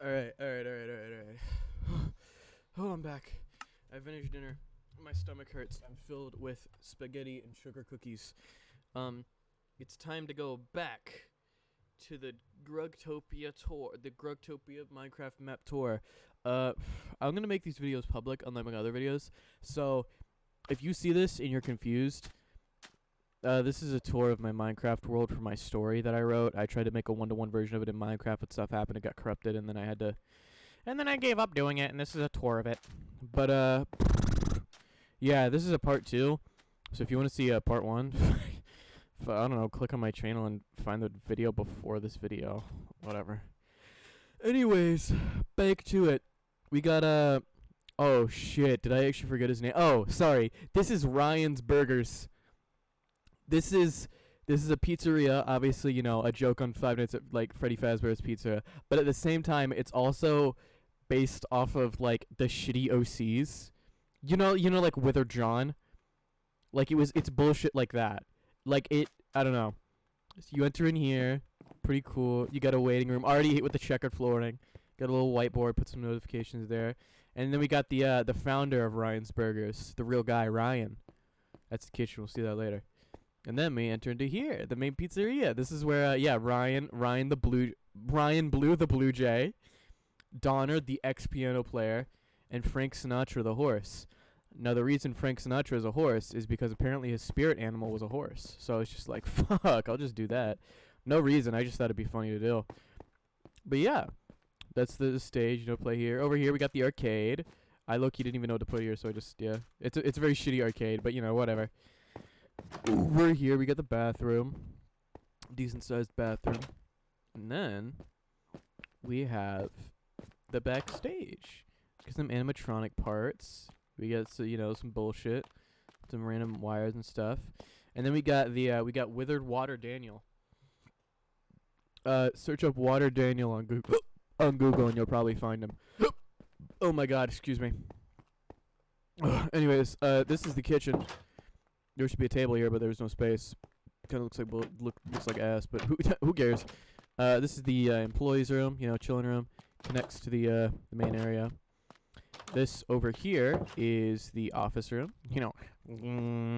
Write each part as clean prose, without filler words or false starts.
Alright. Oh, I'm back. I finished dinner. My stomach hurts. I'm filled with spaghetti and sugar cookies. It's time to go back to the Grugtopia tour, the Grugtopia Minecraft map tour. I'm gonna make these videos public, unlike my other videos. So, if you see this and you're confused, this is a tour of my Minecraft world for my story that I wrote. I tried to make a one-to-one version of it in Minecraft, but stuff happened, it got corrupted, and then I gave up doing it, and this is a tour of it. But, yeah, this is a part 2. So if you want to see part 1, I don't know, click on my channel and find the video before this video. Whatever. Anyways, back to it. We got, oh, shit, did I actually forget his name? Oh, sorry. This is Ryan's Burgers. This is a pizzeria, obviously, you know, a joke on 5 Nights at, like, Freddy Fazbear's Pizza. But at the same time, it's also based off of, like, the shitty OCs. You know, like, Wither John? Like, it's bullshit like that. Like, I don't know. So you enter in here, pretty cool. You got a waiting room, already hit with the checkered flooring. Got a little whiteboard, put some notifications there. And then we got the founder of Ryan's Burgers, the real guy, Ryan. That's the kitchen, we'll see that later. And then we enter into here, the main pizzeria. This is where, Ryan Blue the Blue Jay, Donner the ex-piano player, and Frank Sinatra the horse. Now, the reason Frank Sinatra is a horse is because apparently his spirit animal was a horse. So it's just like, fuck, I'll just do that. No reason, I just thought it'd be funny to do. But yeah, that's the stage, you know, play here. Over here, we got the arcade. I low-key didn't even know what to put here, so I just, yeah. It's a very shitty arcade, but, you know, whatever. Over here, we got the bathroom. Decent-sized bathroom. And then we have the backstage. Got some animatronic parts. We got, so, you know, some bullshit. Some random wires and stuff. And then we got we got Withered Water Daniel. Search up Water Daniel on Google, and you'll probably find him. Oh my god, excuse me. Anyways, this is the kitchen. There should be a table here, but there's no space. Kind of looks like ass, but who cares? This is the employees' room, you know, chilling room. Connects to the main area. This over here is the office room. You know, hello.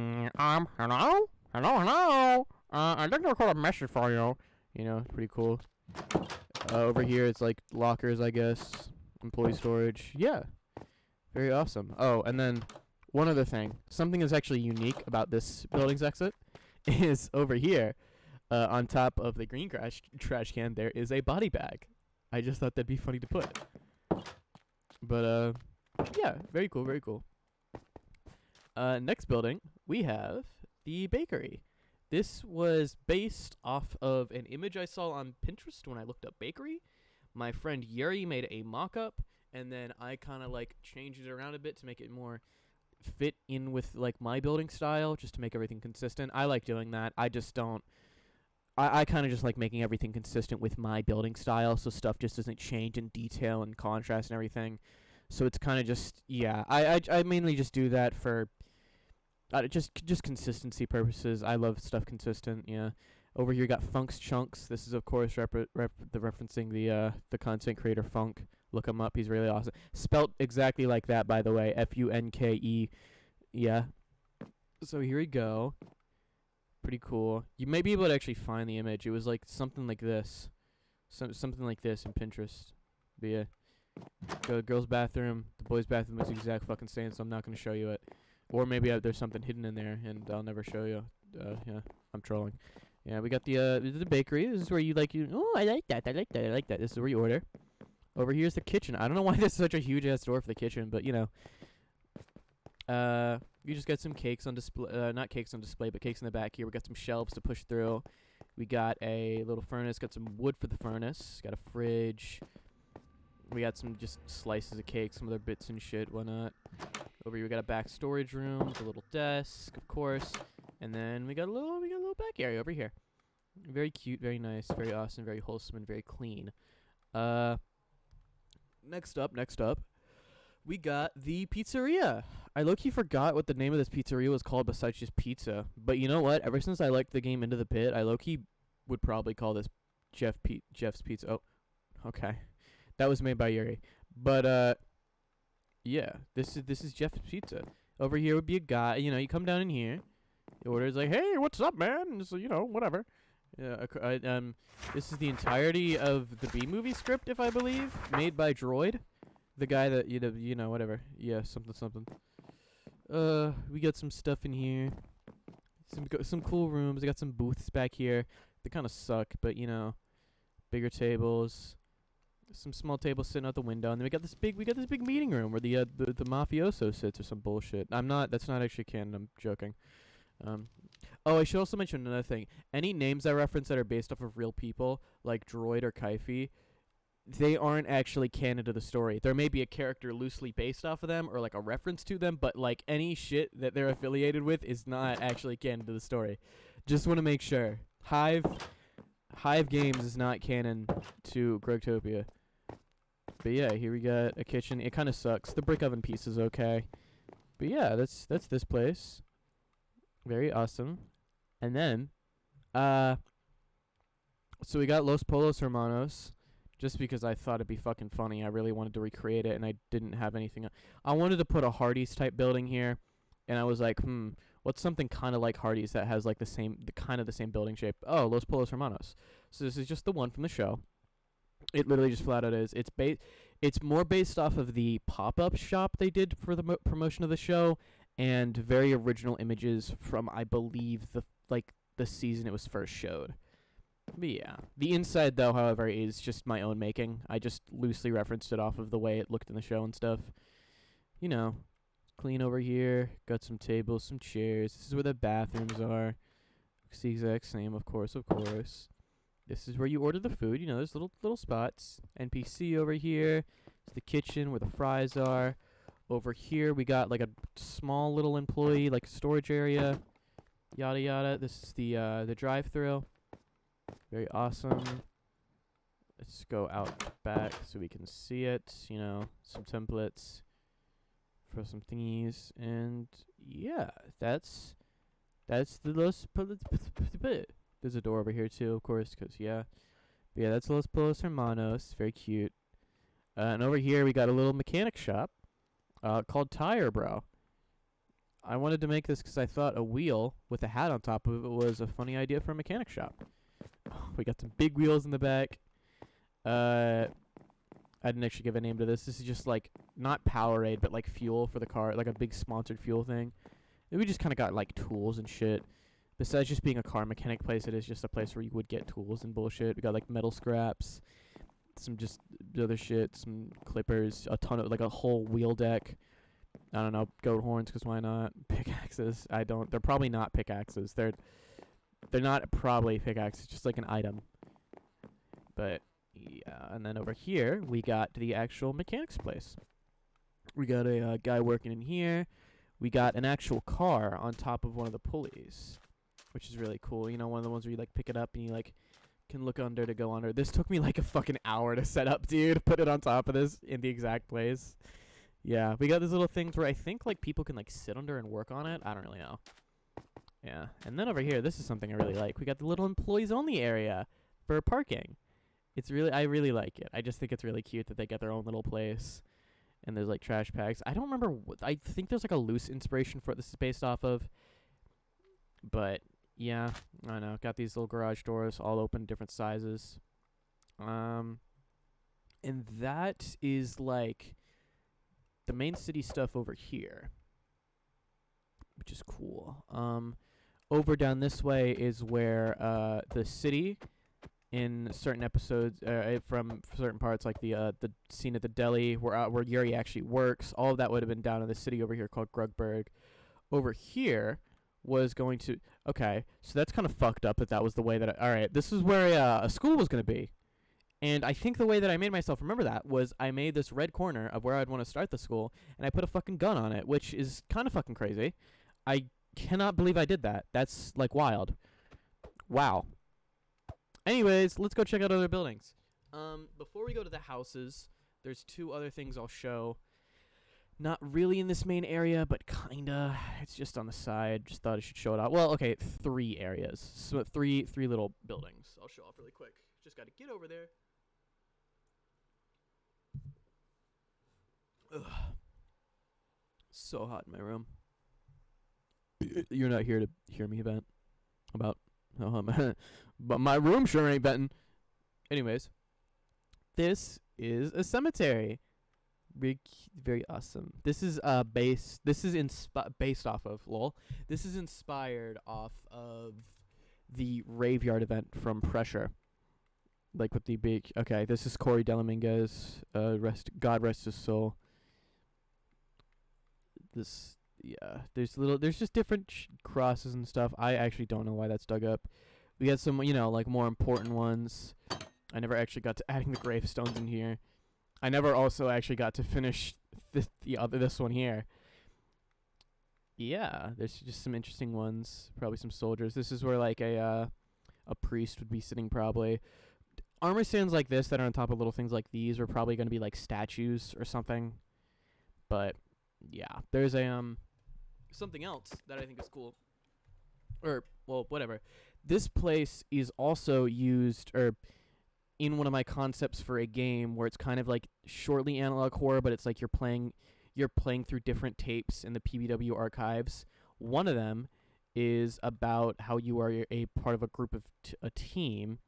I'd like to record a message for you. You know, pretty cool. Over here, it's like lockers, I guess. Employee storage. Yeah, very awesome. Oh, and then one other thing. Something that's actually unique about this building's exit is over here, on top of the green trash can, there is a body bag. I just thought that'd be funny to put. But, yeah, very cool, very cool. Next building, we have the bakery. This was based off of an image I saw on Pinterest when I looked up bakery. My friend Yuri made a mock-up, and then I kind of, like, changed it around a bit to make it more fit in with, like, my building style, just to make everything consistent. I like doing that. I just don't... I kind of just like making everything consistent with my building style, so stuff just doesn't change in detail and contrast and everything. So it's kind of just, yeah, I mainly just do that for just consistency purposes. I love stuff consistent, yeah. Over here, got Funk's Chunks. This is, of course, referencing the content creator Funk. Look him up. He's really awesome. Spelt exactly like that, by the way. Funke. Yeah. So here we go. Pretty cool. You may be able to actually find the image. It was like something like this. Something like this in Pinterest. But yeah. Girl's bathroom. The boy's bathroom is the exact fucking same, so I'm not going to show you it. Or maybe there's something hidden in there, and I'll never show you. Yeah, I'm trolling. Yeah, we got the bakery. This is where oh, I like that. This is where you order. Over here's the kitchen. I don't know why there's such a huge-ass door for the kitchen, but, you know. You just got some cakes on display, not cakes on display, but cakes in the back here. We got some shelves to push through. We got a little furnace, got some wood for the furnace, got a fridge. We got some just slices of cake, some other bits and shit, whatnot. Over here we got a back storage room with a little desk, of course. And then we got a little back area over here. Very cute, very nice, very awesome, very wholesome, and very clean. Next up. We got the pizzeria. I low-key forgot what the name of this pizzeria was called besides just pizza. But you know what? Ever since I liked the game Into the Pit, I low-key would probably call this Jeff's Pizza. Oh, okay. That was made by Yuri. But yeah, this is Jeff's Pizza. Over here would be a guy. You know, you come down in here. The order's like, hey, what's up, man? And so, you know, whatever. Yeah, this is the entirety of the B movie script, if I believe, made by Droid, the guy that whatever. Yeah, something. We got some stuff in here. Some cool rooms. I got some booths back here. They kind of suck, but you know, bigger tables. Some small tables sitting out the window, and then we got this big meeting room where the mafioso sits or some bullshit. That's not actually canon. I'm joking. Oh, I should also mention another thing. Any names I reference that are based off of real people, like Droid or Kaifi, they aren't actually canon to the story. There may be a character loosely based off of them or like a reference to them, but like any shit that they're affiliated with is not actually canon to the story. Just want to make sure. Hive Games is not canon to Grugtopia. But yeah, here we got a kitchen. It kind of sucks. The brick oven piece is okay. But yeah, that's this place. Very awesome. And then, so we got Los Polos Hermanos. Just because I thought it'd be fucking funny. I really wanted to recreate it, and I didn't have anything. I wanted to put a Hardee's type building here, and I was like, what's something kind of like Hardee's that has like the same building shape? Oh, Los Polos Hermanos. So this is just the one from the show. It literally just flat out is. It's more based off of the pop-up shop they did for the promotion of the show, and very original images from, I believe, the season it was first showed. But yeah. The inside, though, however, is just my own making. I just loosely referenced it off of the way it looked in the show and stuff. You know, clean over here. Got some tables, some chairs. This is where the bathrooms are. It's the exact same, of course. This is where you order the food. You know, there's little spots. NPC over here. It's the kitchen where the fries are. Over here, we got like a small little employee, like storage area. Yada yada. This is the drive-thru. Very awesome. Let's go out back so we can see it. You know, some templates for some thingies, and yeah, that's the Los Polos. There's a door over here too, of course, cause yeah. But yeah, that's Los Polos Hermanos. Very cute. And over here we got a little mechanic shop, called Tire Bro. I wanted to make this because I thought a wheel with a hat on top of it was a funny idea for a mechanic shop. We got some big wheels in the back. I didn't actually give a name to this. This is just like not Powerade, but like fuel for the car, like a big sponsored fuel thing. And we just kind of got like tools and shit. Besides just being a car mechanic place, it is just a place where you would get tools and bullshit. We got like metal scraps, some just other shit, some clippers, a ton of like a whole wheel deck. I don't know, goat horns, because why not? Pickaxes. They're probably not pickaxes. They're not probably pickaxes, just like an item. But yeah, and then over here we got the actual mechanics place. We got a guy working in here. We got an actual car on top of one of the pulleys, which is really cool. You know, one of the ones where you like pick it up and you like can look under to go under. This took me like a fucking hour to set up, dude. Put it on top of this in the exact place. Yeah, we got these little things where I think like people can like sit under and work on it. I don't really know. Yeah, and then over here, this is something I really like. We got the little employees only area for parking. I really like it. I just think it's really cute that they get their own little place. And there's like trash bags. I don't remember. I think there's like a loose inspiration for what this is based off of. But yeah, I don't know. Got these little garage doors all open, different sizes. And that is like the main city stuff over here, which is cool. Over down this way is where the city, in certain episodes, from certain parts, like the scene at the deli where Yuri actually works, all of that would have been down in the city over here called Grugburg. Over here was going to... Okay, so that's kind of fucked up that was the way that... Alright, this is where a school was going to be. And I think the way that I made myself remember that was I made this red corner of where I'd want to start the school, and I put a fucking gun on it, which is kind of fucking crazy. I cannot believe I did that. That's, like, wild. Wow. Anyways, let's go check out other buildings. Before we go to the houses, there's two other things I'll show. Not really in this main area, but kinda. It's just on the side. Just thought I should show it out. Well, okay, 3 areas. So three little buildings. I'll show off really quick. Just gotta get over there. so hot in my room. You're not here to hear me vent about how hot but my room sure ain't venting. Anyways, this is a cemetery. Very, very awesome. This is based off of This is inspired off of the Graveyard event from Pressure. Like with the big. Okay, this is Corey Delaminguez. God rest his soul. There's just different crosses and stuff. I actually don't know why that's dug up. We got some, like more important ones. I never actually got to adding the gravestones in here. I never also actually got to finish this one here. Yeah, there's just some interesting ones. Probably some soldiers. This is where like a priest would be sitting probably. Armor stands like this that are on top of little things like these are probably going to be like statues or something. But yeah, there's a something else that I think is cool. Or well, whatever. This place is also used in one of my concepts for a game where it's kind of like shortly analog horror, but it's like you're playing through different tapes in the PBW archives. One of them is about how you are a part of a group of a team,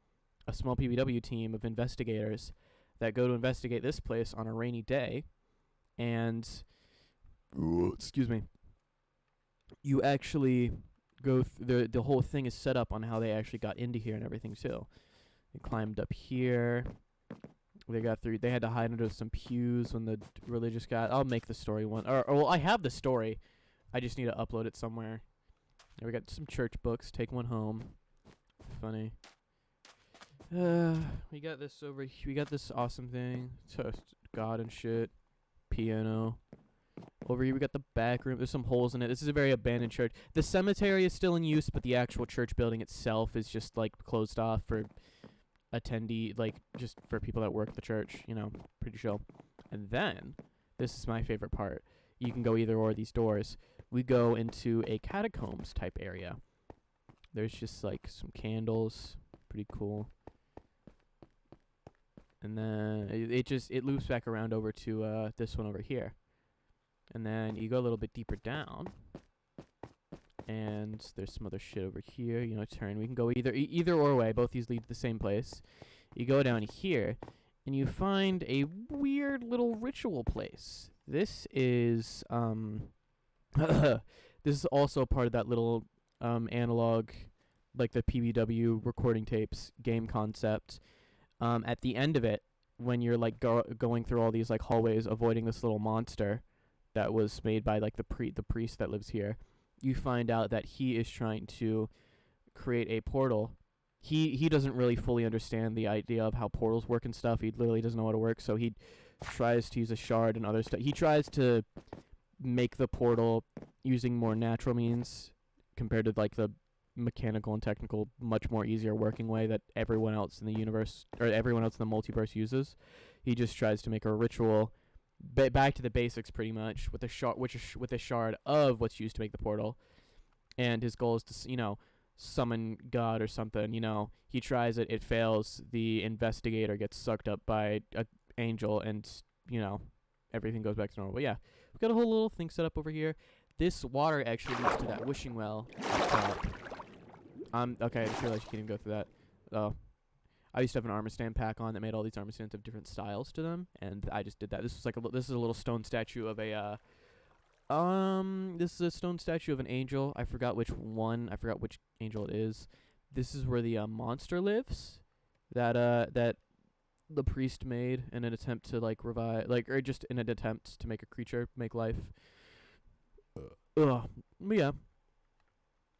a small PBW team of investigators that go to investigate this place on a rainy day, and excuse me, you actually go the whole thing is set up on how they actually got into here and everything too. They climbed up here. They got through. They had to hide under some pews when the religious guy. I'll make the story one. Or well, I have the story. I just need to upload it somewhere. Yeah, we got some church books. Take one home. Funny. We got this over here. We got this awesome thing. God and shit. Piano. Over here we got the back room. There's some holes in it. This is a very abandoned church. The cemetery is still in use, but the actual church building itself is just like closed off for attendee, like just for people that work at the church, pretty chill. And then this is my favorite part. You can go either or these doors. We go into a catacombs type area. There's just like some candles, pretty cool. And then it loops back around over to this one over here. And then you go a little bit deeper down, and there's some other shit over here. Turn. We can go either or way. Both these lead to the same place. You go down here, and you find a weird little ritual place. This is this is also part of that little analog, like the PBW recording tapes game concept. At the end of it, when you're like going through all these like hallways, avoiding this little monster that was made by like the priest that lives here, you find out that he is trying to create a portal. He doesn't really fully understand the idea of how portals work and stuff. He literally doesn't know how to work, so he tries to use a shard and other stuff. He tries to make the portal using more natural means compared to like the mechanical and technical, much more easier working way that everyone else in the universe or everyone else in the multiverse uses. He just tries to make a ritual back to the basics pretty much with a shard of what's used to make the portal, and his goal is to summon God or something. He tries it fails. The investigator gets sucked up by an angel, and everything goes back to normal. But yeah, we've got a whole little thing set up over here. This water actually leads to that wishing well up top. Okay, I just realized you can't even go through that. Oh, I used to have an armor stand pack on that made all these armor stands have different styles to them, and I just did that. This is a little stone statue of a this is a stone statue of an angel. I forgot which angel it is. This is where the monster lives that the priest made in an attempt to like revive, or just in an attempt to make a creature make life. But yeah,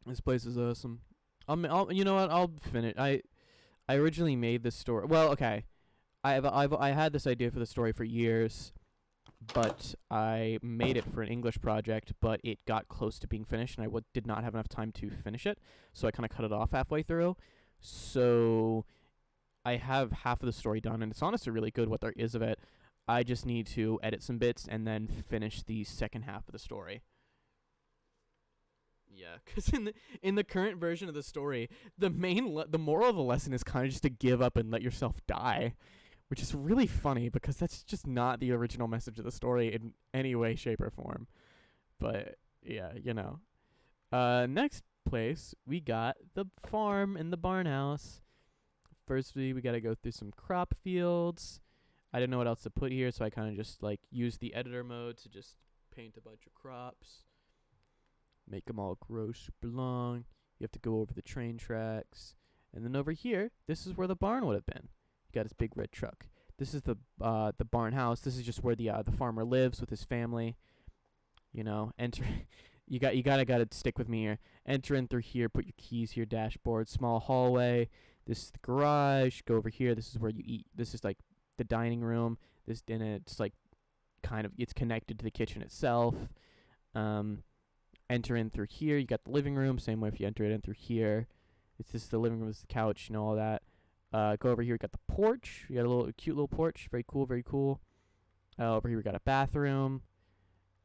this place is awesome. You know what? I'll finish. I originally made this story. Well, okay, I had this idea for the story for years, but I made it for an English project, but it got close to being finished, and I did not have enough time to finish it, so I kind of cut it off halfway through. So I have half of the story done, and it's honestly really good what there is of it. I just need to edit some bits and then finish the second half of the story. Yeah, because in the current version of the story, the moral of the lesson is kind of just to give up and let yourself die, which is really funny because that's just not the original message of the story in any way, shape, or form. But yeah, next place we got the farm and the barn house. Firstly, we got to go through some crop fields. I didn't know what else to put here, so I kind of just like used the editor mode to just paint a bunch of crops, make them all grow super long. You have to go over the train tracks. And then over here, this is where the barn would have been. You got his big red truck. This is the barn house. This is just where the farmer lives with his family. Enter. you gotta stick with me here. Enter in through here. Put your keys here. Dashboard. Small hallway. This is the garage. Go over here. This is where you eat. This is like the dining room. It's like it's connected to the kitchen itself. Enter in through here. You got the living room. Same way if you enter it in through here. It's just the living room. It's the couch. All that. Go over here. We got the porch. We got a cute little porch. Very cool. Very cool. Over here we got a bathroom.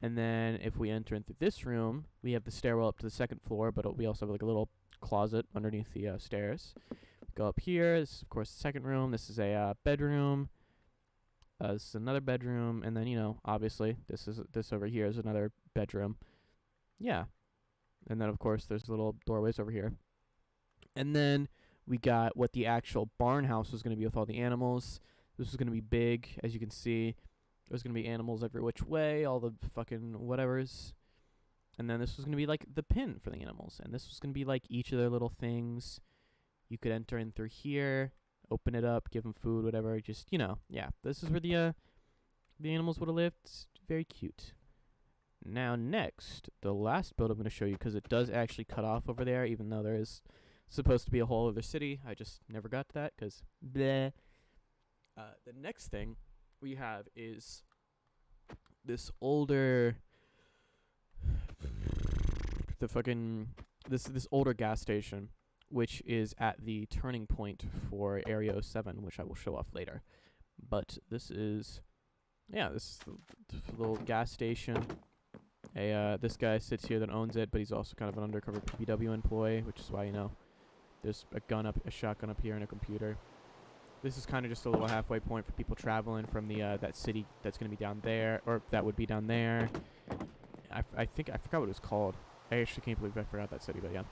And then if we enter into this room, we have the stairwell up to the second floor, but we also have like a little closet underneath the stairs. Go up here. This is, of course, the second room. This is a bedroom. This is another bedroom. And then, obviously, this over here is another bedroom. Yeah. And then, of course, there's little doorways over here. And then we got what the actual barn house was going to be with all the animals. This was going to be big, as you can see. There's going to be animals every which way, all the fucking whatevers. And then this was going to be like the pin for the animals. And this was going to be like each of their little things. You could enter in through here, open it up, give them food, whatever. Just, yeah. This is where the animals would have lived. It's very cute. Now next, the last build I'm going to show you, because it does actually cut off over there, even though there is supposed to be a whole other city. I just never got to that, because bleh. The next thing we have is this older this older gas station, which is at the turning point for Area 07, which I will show off later. But this is the little gas station. This guy sits here that owns it, but he's also kind of an undercover PBW employee, which is why there's a shotgun up here and a computer. This is kind of just a little halfway point for people traveling from that city that's going to be down there, or that would be down there. I forgot what it was called. I actually can't believe I forgot that city, but yeah.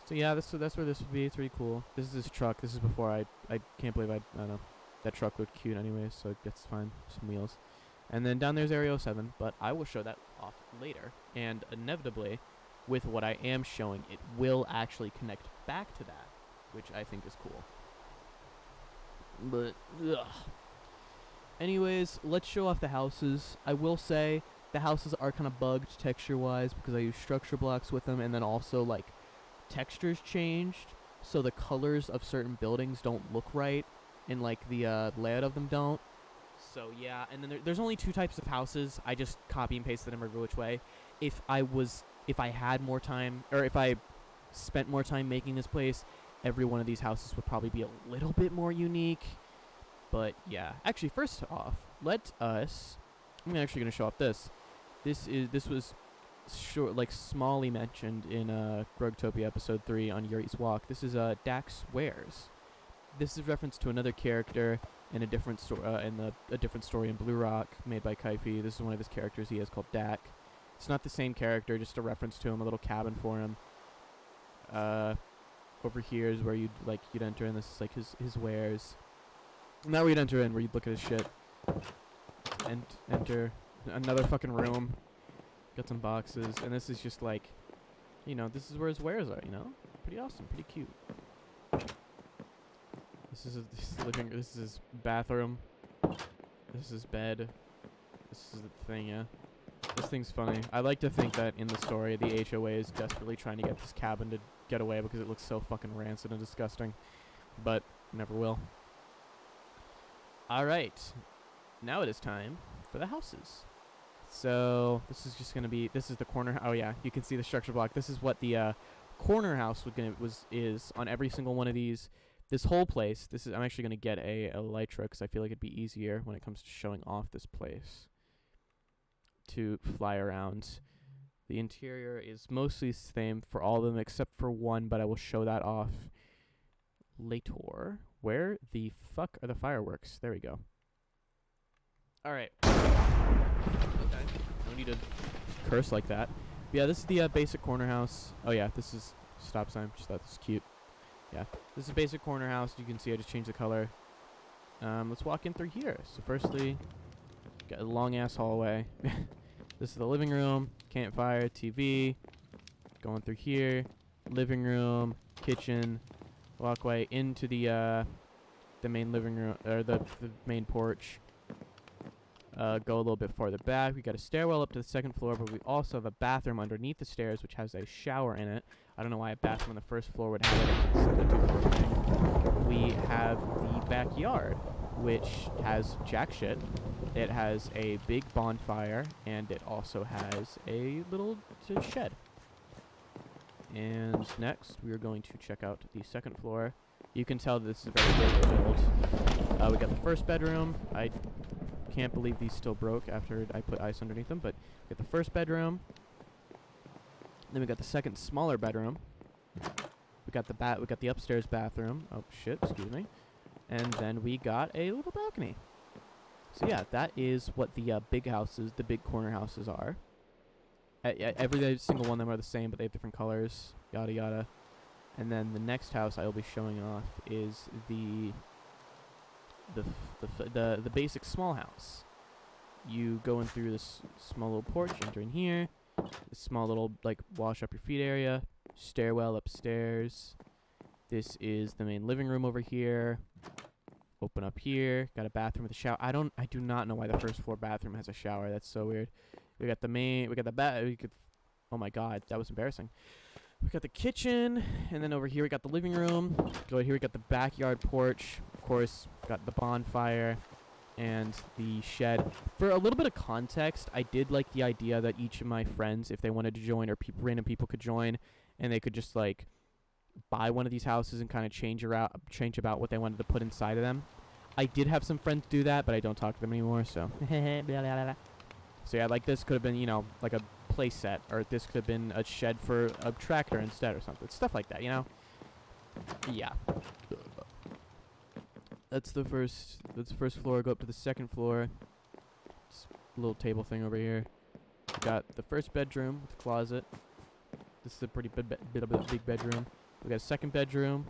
So yeah, that's where this would be. It's really cool. This is his truck. This is before I can't believe I don't know. That truck looked cute anyway, so that's fine. Some wheels. And then down there's Area 07, but I will show that off later. And inevitably, with what I am showing, it will actually connect back to that, which I think is cool. But, ugh. Anyways, let's show off the houses. I will say the houses are kind of bugged texture-wise because I use structure blocks with them, and then also, like, textures changed, so the colors of certain buildings don't look right, and, like, the layout of them don't. So, yeah, and then there's only 2 types of houses. I just copy and pasted them every which way. If I had more time, or if I spent more time making this place, every one of these houses would probably be a little bit more unique. But yeah, actually, first off, I'm actually going to show off this. This was smallly mentioned in Grugtopia episode 3 on Yuri's Walk. This is Dax Wares. This is reference to another character in a different a different story in Blue Rock made by Kaifi. This is one of his characters he has called Dak. It's not the same character, just a reference to him, a little cabin for him. Over here is where you'd enter in. This is like his wares. Now we'd enter in where you'd look at his shit. And enter another fucking room. Got some boxes, and this is just like, this is where his wares are. Pretty awesome, pretty cute. This is his bathroom. This is his bed. This is the thing, yeah. This thing's funny. I like to think that in the story, the HOA is desperately trying to get this cabin to get away because it looks so fucking rancid and disgusting. But never will. Alright. Now it is time for the houses. So, this is just going to be... This is the corner... Oh, yeah. You can see the structure block. This is what the corner house is on every single one of these. This whole place... I'm actually going to get a Elytra because I feel like it'd be easier when it comes to showing off this place to fly around. The interior is mostly the same for all of them except for one, but I will show that off later. Where the fuck are the fireworks? There we go. Alright. Okay. No need to curse like that. But yeah, this is the basic corner house. Oh yeah, this is stop sign. Just thought this was cute. Yeah, this is a basic corner house. You can see I just changed the color. Let's walk in through here. So firstly, got a long ass hallway. This is the living room, campfire, TV. Going through here, living room, kitchen, walkway into the main living room or the main porch. Go a little bit farther back. We got a stairwell up to the second floor, but we also have a bathroom underneath the stairs, which has a shower in it. I don't know why a bathroom on the first floor would have it if it's a two-floor thing. We have the backyard, which has jack shit. It has a big bonfire, and it also has a little shed. And next, we are going to check out the second floor. You can tell that this is a very big build. We got the first bedroom. I can't believe these still broke after I put ice underneath them, but we got the first bedroom. Then we got the second smaller bedroom. We got the upstairs bathroom. Oh shit, excuse me. And then we got a little balcony. So yeah, that is what the big houses, the big corner houses are. Every single one of them are the same, but they have different colors. Yada yada. And then the next house I will be showing off is the basic small house. You go in through this small little porch, enter in here. This small little like wash up your feet area. Stairwell upstairs. This is the main living room over here. Open up here. Got a bathroom with a shower. I do not know why the first floor bathroom has a shower. That's so weird. We got oh my god, that was embarrassing. We got the kitchen, and then over here we got the living room. Go here we got the backyard porch. Of course, got the bonfire and the shed. For a little bit of context, I did like the idea that each of my friends, if they wanted to join, or random people could join, and they could just like buy one of these houses and kind of change about what they wanted to put inside of them. I did have some friends do that, but I don't talk to them anymore, so. So yeah, like this could have been, you know, like a play set, or this could have been a shed for a tractor instead or something. Stuff like that, you know? Yeah. That's the first floor. Go up to the second floor. It's a little table thing over here. We got the first bedroom with a closet. This is a pretty big bedroom. We got a second bedroom.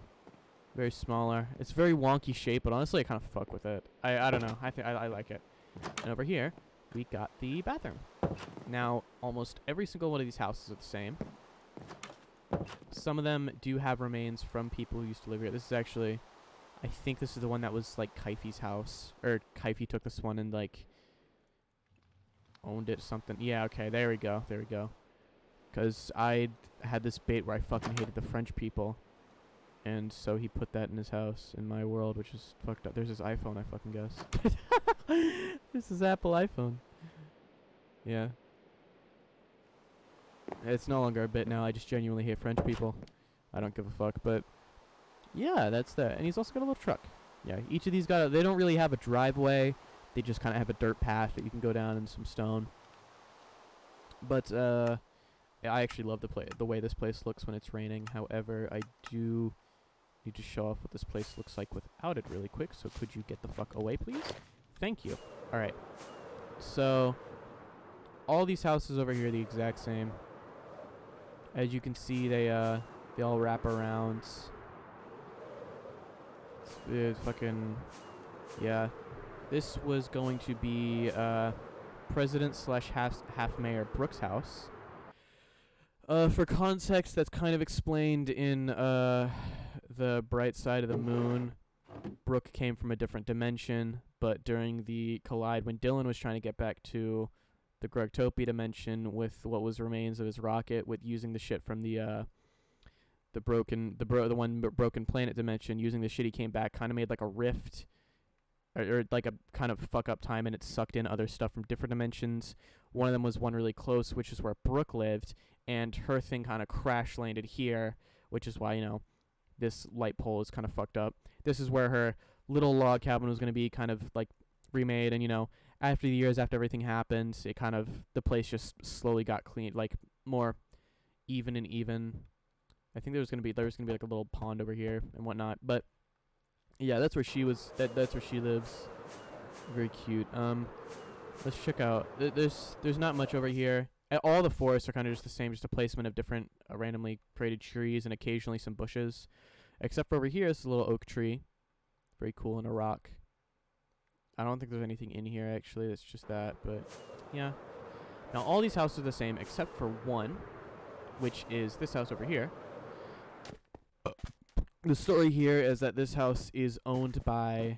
Very smaller. It's very wonky shape, but honestly I kind of fuck with it. I don't know. I think I like it. And over here we got the bathroom. Now, almost every single one of these houses are the same. Some of them do have remains from people who used to live here. This is actually, I think this is the one that was like Kaife's house. Or Kaife took this one and like owned it or something. Yeah, okay, there we go. There we go. Because I had this bait where I fucking hated the French people. And so he put that in his house in my world, which is fucked up. There's his iPhone, I fucking guess. This is Apple iPhone. Yeah. It's no longer a bit now. I just genuinely hate French people. I don't give a fuck, but yeah, that's that. And he's also got a little truck. Yeah, each of these they don't really have a driveway. They just kind of have a dirt path that you can go down and some stone. But yeah, I actually love the way this place looks when it's raining. However, I do need to show off what this place looks like without it really quick. So could you get the fuck away, please? Thank you. All right. So all these houses over here are the exact same. As you can see, they all wrap around. It's fucking yeah. This was going to be President / half Mayor Brooks' house. For context, that's kind of explained in The Bright Side of the Moon. Brooke came from a different dimension, but during the collide, when Dylan was trying to get back to the Grugtopia dimension with what was remains of his rocket, with using the shit from the broken planet dimension, using the shit, he came back, kind of made like a rift, or like a kind of fuck up time, and it sucked in other stuff from different dimensions. One of them was one really close, which is where Brooke lived, and her thing kind of crash landed here, which is why, you know, this light pole is kind of fucked up. This is where her little log cabin was going to be kind of like remade, and you know, after the years after everything happened, it kind of, the place just slowly got cleaned, like more even and even. I think there was gonna be like a little pond over here and whatnot, but yeah, that's where she was. That's where she lives. Very cute. Let's check out. There's not much over here. all the forests are kind of just the same, just a placement of different randomly created trees and occasionally some bushes. Except for over here, it's a little oak tree. Very cool in a rock. I don't think there's anything in here, actually. That's just that, but yeah. Now, all these houses are the same except for one, which is this house over here. The story here is that this house is owned by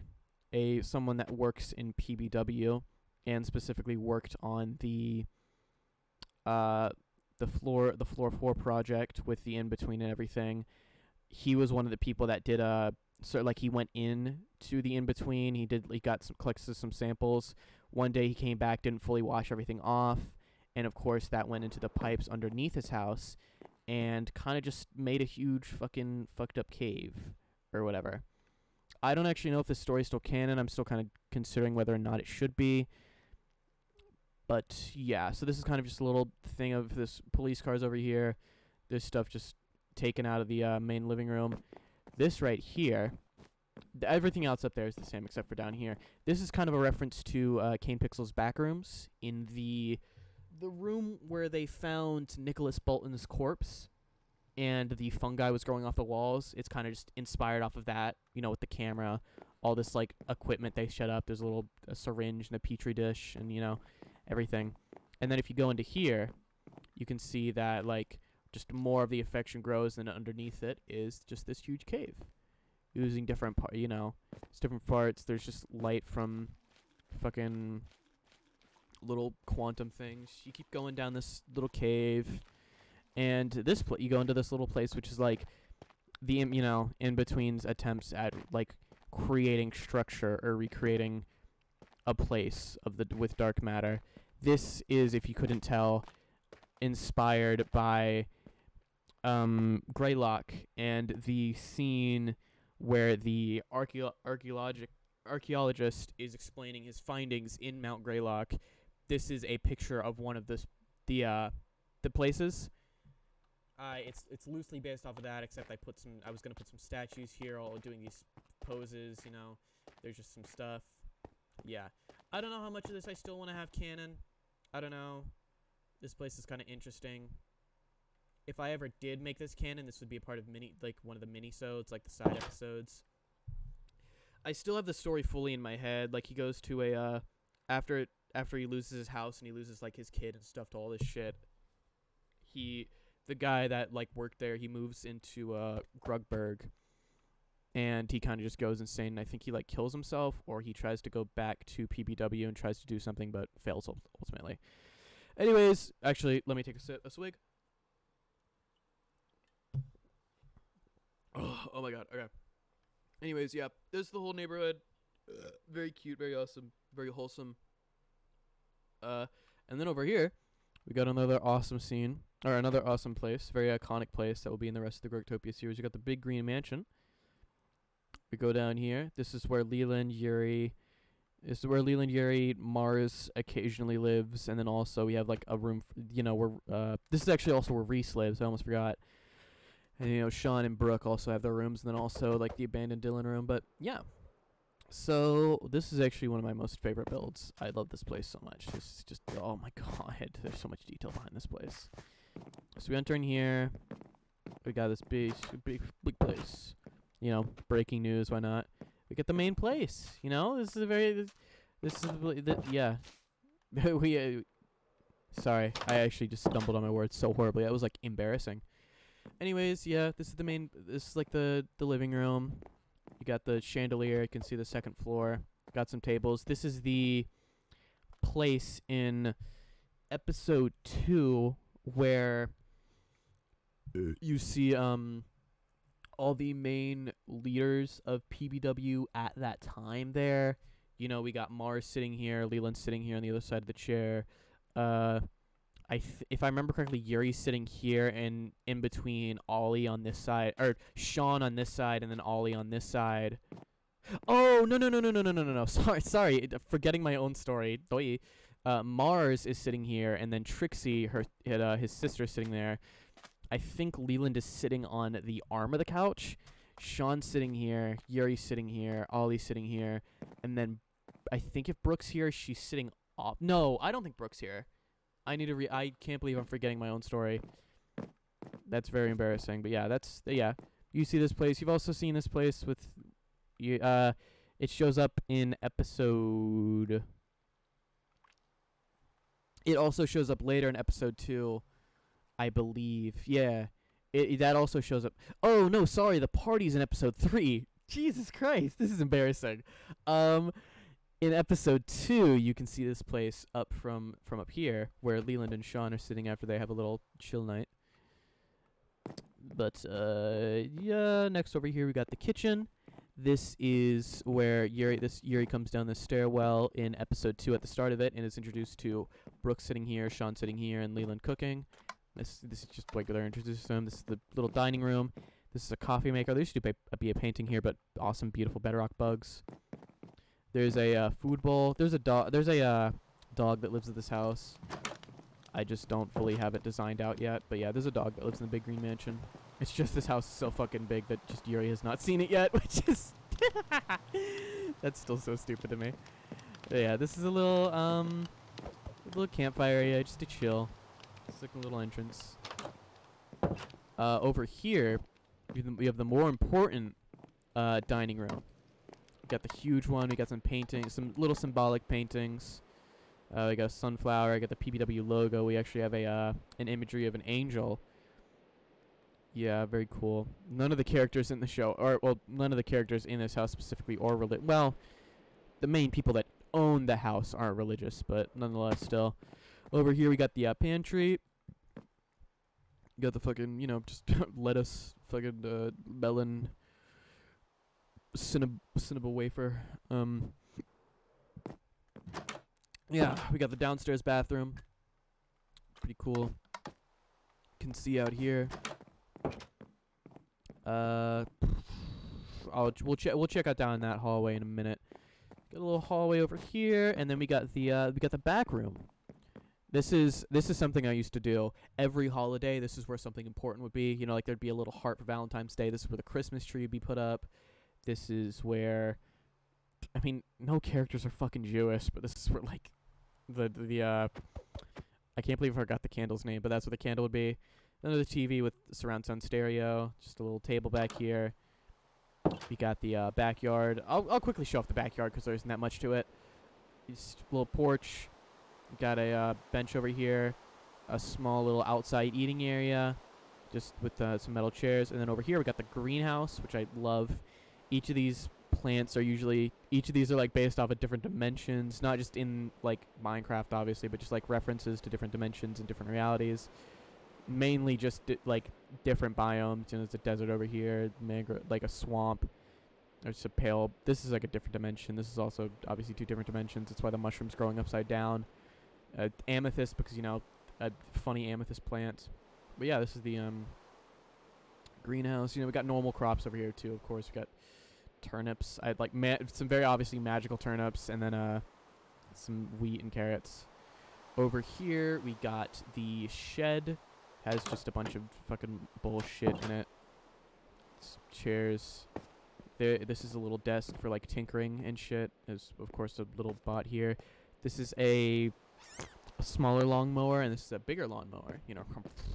someone that works in PBW and specifically worked on the floor 4 project with the in-between and everything. He was one of the people that did he went in to the in-between. He collected some samples. One day he came back, didn't fully wash everything off, and of course that went into the pipes underneath his house and kind of just made a huge fucking fucked up cave or whatever. I don't actually know if this story's still canon. I'm still kind of considering whether or not it should be. But yeah, so this is kind of just a little thing of this police cars over here. This stuff just taken out of the main living room. This right here, everything else up there is the same except for down here. This is kind of a reference to Kane Pixel's back rooms in the room where they found Nicholas Bolton's corpse and the fungi was growing off the walls. It's kind of just inspired off of that, with the camera, all this like equipment they set up. There's a syringe and a petri dish and everything. And then if you go into here, you can see that like just more of the affection grows, and underneath it is just this huge cave using different it's different parts. There's just light from fucking little quantum things. You keep going down this little cave, and you go into this little place, which is like the in-between's attempts at like creating structure or recreating a place with dark matter. This is, if you couldn't tell, inspired by Greylock and the scene where the archaeologist is explaining his findings in Mount Greylock. This is a picture of one of the places. It's loosely based off of that, except I was gonna put some statues here, all doing these poses. There's just some stuff. Yeah, I don't know how much of this I still want to have canon. I don't know. This place is kind of interesting. If I ever did make this canon, this would be a part of one of the mini-sodes, like the side episodes. I still have the story fully in my head. Like, he goes to after he loses his house and he loses like his kid and stuff to all this shit. The guy that like worked there, he moves into Grugburg, and he kind of just goes insane. I think he like kills himself, or he tries to go back to PBW and tries to do something, but fails ultimately. Anyways, actually, let me take a swig. Oh my god, okay. Anyways, yeah, this is the whole neighborhood. Very cute, very awesome, very wholesome. And then over here, we got another awesome scene, or another awesome place, very iconic place that will be in the rest of the Grugtopia series. We got the big green mansion. We go down here. This is where Leland, Yuri, Mars occasionally lives, and then also we have like a room, where this is actually also where Reese lives. I almost forgot. And Sean and Brooke also have their rooms, and then also like the abandoned Dylan room. But yeah, so this is actually one of my most favorite builds. I love this place so much. This is just, oh my god, there's so much detail behind this place. So we enter in here. We got this big place. Breaking news. Why not? We get the main place. This is yeah. Sorry, I actually just stumbled on my words so horribly. That was like embarrassing. Anyways, yeah, this is like the living room. You got the chandelier. You can see the second floor. Got some tables. This is the place in episode 2 where you see all the main leaders of PBW at that time there. We got Mars sitting here, Leland sitting here on the other side of the chair. If I remember correctly, Yuri's sitting here, and in between Ollie on this side, or Sean on this side, and then Ollie on this side. Oh, no. Sorry. Forgetting my own story. Mars is sitting here, and then Trixie, his sister, sitting there. I think Leland is sitting on the arm of the couch. Sean's sitting here. Yuri's sitting here. Ollie's sitting here. And then I think if Brooke's here, she's sitting off. No, I don't think Brooke's here. I need to I can't believe I'm forgetting my own story. That's very embarrassing. But yeah, yeah. You see this place. You've also seen this place with you. It shows up in episode. It also shows up later in episode 2, I believe. Yeah, that also shows up. Oh no, sorry. The party's in episode 3. Jesus Christ, this is embarrassing. In episode 2, you can see this place up from up here, where Leland and Sean are sitting after they have a little chill night. But yeah, next over here we got the kitchen. This is where Yuri comes down the stairwell in episode 2 at the start of it, and is introduced to Brooke sitting here, Sean sitting here, and Leland cooking. This is just like they're introduced to him. This is the little dining room. This is a coffee maker. There used to be a painting here, but awesome, beautiful bedrock bugs. There's a food bowl. There's a dog. There's a dog that lives at this house. I just don't fully have it designed out yet. But yeah, there's a dog that lives in the big green mansion. It's just this house is so fucking big that just Yuri has not seen it yet, which is that's still so stupid to me. But yeah, this is a little campfire area just to chill. It's like a little entrance. Over here, we have the more important dining room. We got the huge one. We got some paintings, some little symbolic paintings. We got a sunflower. I got the PBW logo. We actually have an imagery of an angel. Yeah, very cool. None of the characters in the show, none of the characters in this house specifically are religious. Well, the main people that own the house aren't religious, but nonetheless, still. Over here, we got the pantry. Got the fucking, just lettuce, fucking melon, cinnamon wafer. Yeah, we got the downstairs bathroom. Pretty cool. Can see out here. We'll check out down that hallway in a minute. Got a little hallway over here, and then we got the back room. This is something I used to do every holiday. This is where something important would be. Like there'd be a little heart for Valentine's Day. This is where the Christmas tree would be put up. This is where, I mean, no characters are fucking Jewish, but this is where like I can't believe I forgot the candle's name, but that's where the candle would be. Another TV with surround sound stereo. Just a little table back here. We got the backyard. I'll quickly show off the backyard because there isn't that much to it. Just a little porch. We got a bench over here. A small little outside eating area, just with some metal chairs. And then over here we got the greenhouse, which I love. Each of these plants are like based off of different dimensions, not just in like Minecraft obviously, but just like references to different dimensions and different realities. Mainly just like different biomes. There's a desert over here, mangrove, like a swamp. There's a pale. This is like a different dimension. This is also obviously 2 different dimensions. That's why the mushroom's growing upside down. Amethyst, because a funny amethyst plant. But yeah, this is the greenhouse. We got normal crops over here too. Of course, we got turnips. I had like some very obviously magical turnips, and then some wheat and carrots. Over here we got the shed. Has just a bunch of fucking bullshit in it. Chairs. This is a little desk for like tinkering and shit. There's of course a little bot here. This is a smaller lawnmower, and this is a bigger lawnmower.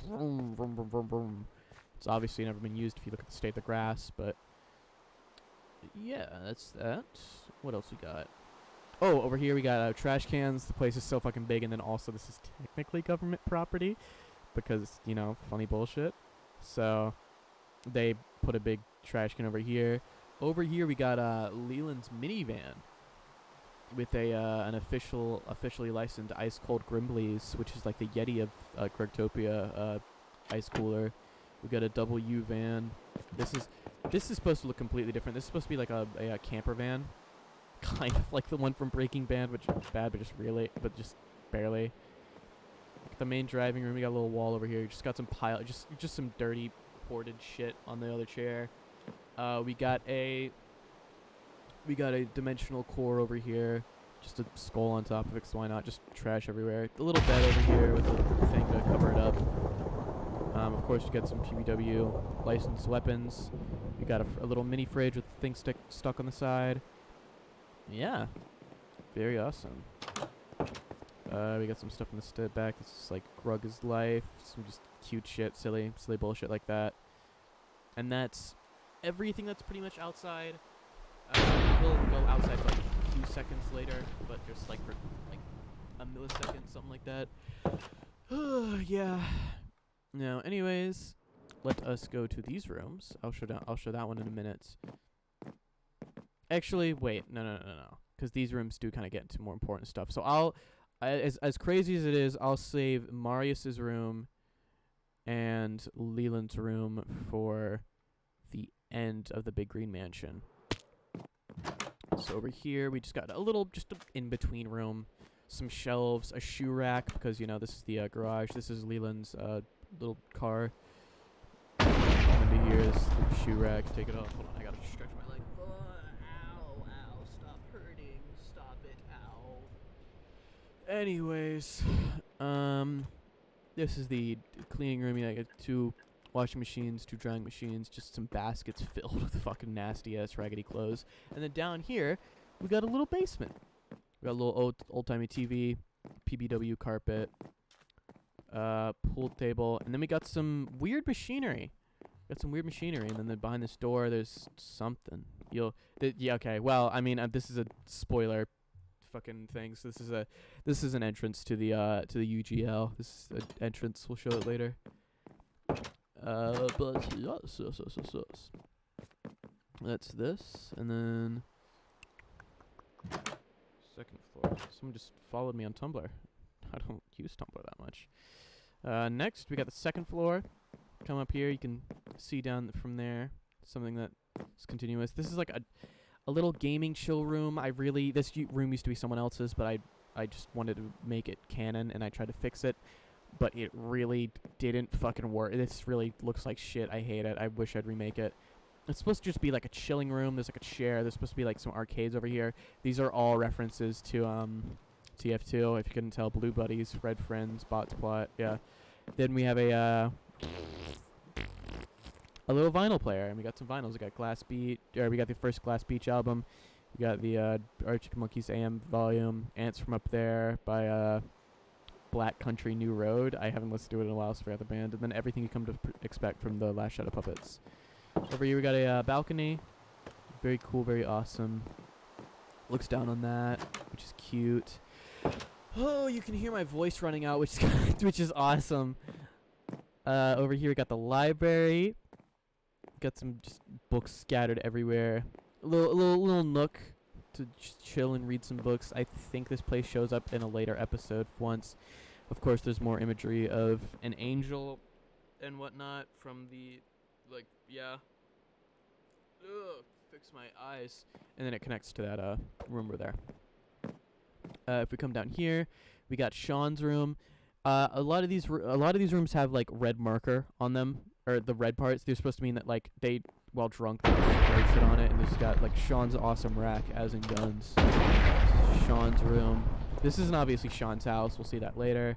Vroom, vroom, vroom, vroom, vroom. It's obviously never been used if you look at the state of the grass, but yeah, that's that. What else we got? Oh, over here we got trash cans. The place is so fucking big, and then also this is technically government property because, funny bullshit. So they put a big trash can over here. Over here we got Leland's minivan with an officially licensed ice cold Grimbley's, which is like the Yeti of Grugtopia ice cooler. We got a W van. This is supposed to look completely different. This is supposed to be like a camper van, kind of like the one from Breaking Bad, which is bad, but just barely. Like the main driving room, we got a little wall over here. Just got some just some dirty hoarded shit on the other chair. We got a dimensional core over here. Just a skull on top of it, so why not? Just trash everywhere. A little bed over here with a thing to cover it up. Of course, you got some PBW licensed weapons. You got a little mini fridge with things stuck on the side. Yeah, very awesome. We got some stuff in the back. This is like Grug is life. Some just cute shit, silly bullshit like that. And that's everything that's pretty much outside. We'll go outside for like a few seconds later, but just like for like a millisecond, something like that. Yeah. Now, anyways, let us go to these rooms. I'll show that one in a minute. Actually, wait, no. Because these rooms do kind of get into more important stuff. So as crazy as it is, I'll save Marius's room and Leland's room for the end of the big green mansion. So over here, we just got just an in-between room, some shelves, a shoe rack, because, you know, this is the garage. This is Leland's little car. Into here, this shoe rack. Take it off. Hold on, I gotta stretch my leg. Ow, stop hurting. Stop it, ow. Anyways, this is the cleaning room. I got 2 washing machines, 2 drying machines, just some baskets filled with fucking nasty-ass raggedy clothes. And then down here, we got a little basement. We got a little old-timey TV, PBW carpet, pool table, and then we got some weird machinery. And then behind this door, there's something. Yeah, okay. Well, I mean, this is a spoiler fucking thing. So this is an entrance to the UGL. This is an entrance. We'll show it later. But yes. That's this, and then second floor. Someone just followed me on Tumblr. I don't use Tumblr that much. Next, we got the second floor. Come up here, you can see down from there something that is continuous. This is like a little gaming chill room. This room used to be someone else's, but I just wanted to make it canon, and I tried to fix it, but it really didn't fucking work. This really looks like shit. I hate it. I wish I'd remake it. It's supposed to just be like a chilling room. There's like a chair. There's supposed to be like some arcades over here. These are all references to TF2. If you couldn't tell, Blue Buddies, Red Friends, Bots Plot. Yeah. Then we have a little vinyl player, and we got some vinyls. We got we got the first Glass Beach album. We got the Arctic Monkeys AM volume, Ants from Up There by Black Country New Road. I haven't listened to it in a while, so I forgot the band. And then Everything You Come to Expect from the Last Shadow Puppets. Over here we got a balcony. Very cool, very awesome. Looks down on that, which is cute. Oh, you can hear my voice running out, which is awesome. Over here we got the library. Got some just books scattered everywhere. A little nook to just chill and read some books. I think this place shows up in a later episode once. Of course, there's more imagery of an angel and whatnot from the, yeah. Ugh, fix my eyes. And then it connects to that room over there. If we come down here, we got Sean's room. A lot of these rooms have like red marker on them, or the red parts. They're supposed to mean that like they, while drunk, they write shit on it. And there's got like Sean's awesome rack, as in guns. This is Sean's room. This isn't obviously Sean's house. We'll see that later.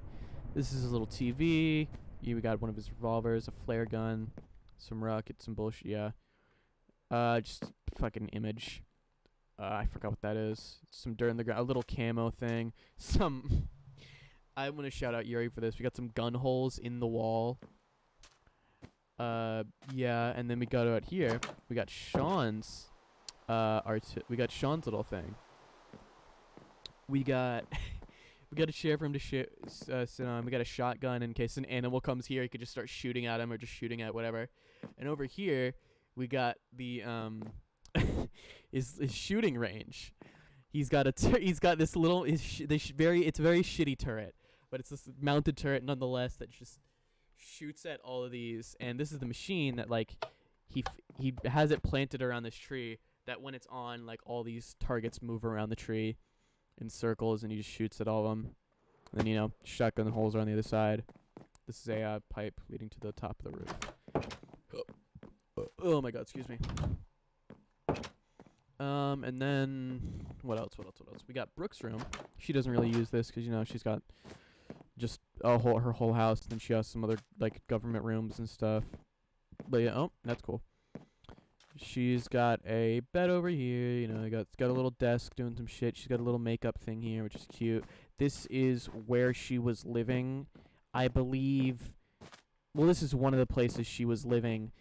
This is his little TV. We got one of his revolvers, a flare gun, some rockets, some bullshit. Yeah. Just fucking image. I forgot what that is. Some dirt in the ground. A little camo thing. I want to shout out Yuri for this. We got some gun holes in the wall. Yeah, and then we got out here. We got Sean's we got Sean's little thing. We got a chair for him to sit on. We got a shotgun in case an animal comes here. He could just start shooting at him or just shooting at whatever. And over here, we got the his shooting range. He's got this little it's very shitty turret, but it's this mounted turret nonetheless that just shoots at all of these. And this is the machine that like he has it planted around this tree, that when it's on, like all these targets move around the tree in circles, and he just shoots at all of them. And then shotgun holes are on the other side. This is a pipe leading to the top of the roof. Oh my god, excuse me. And then what else? We got Brooke's room. She doesn't really use this because she's got just her whole house. And then she has some other like government rooms and stuff. But yeah, oh, that's cool. She's got a bed over here. Got a little desk doing some shit. She's got a little makeup thing here, which is cute. This is where she was living, I believe. Well, this is one of the places she was living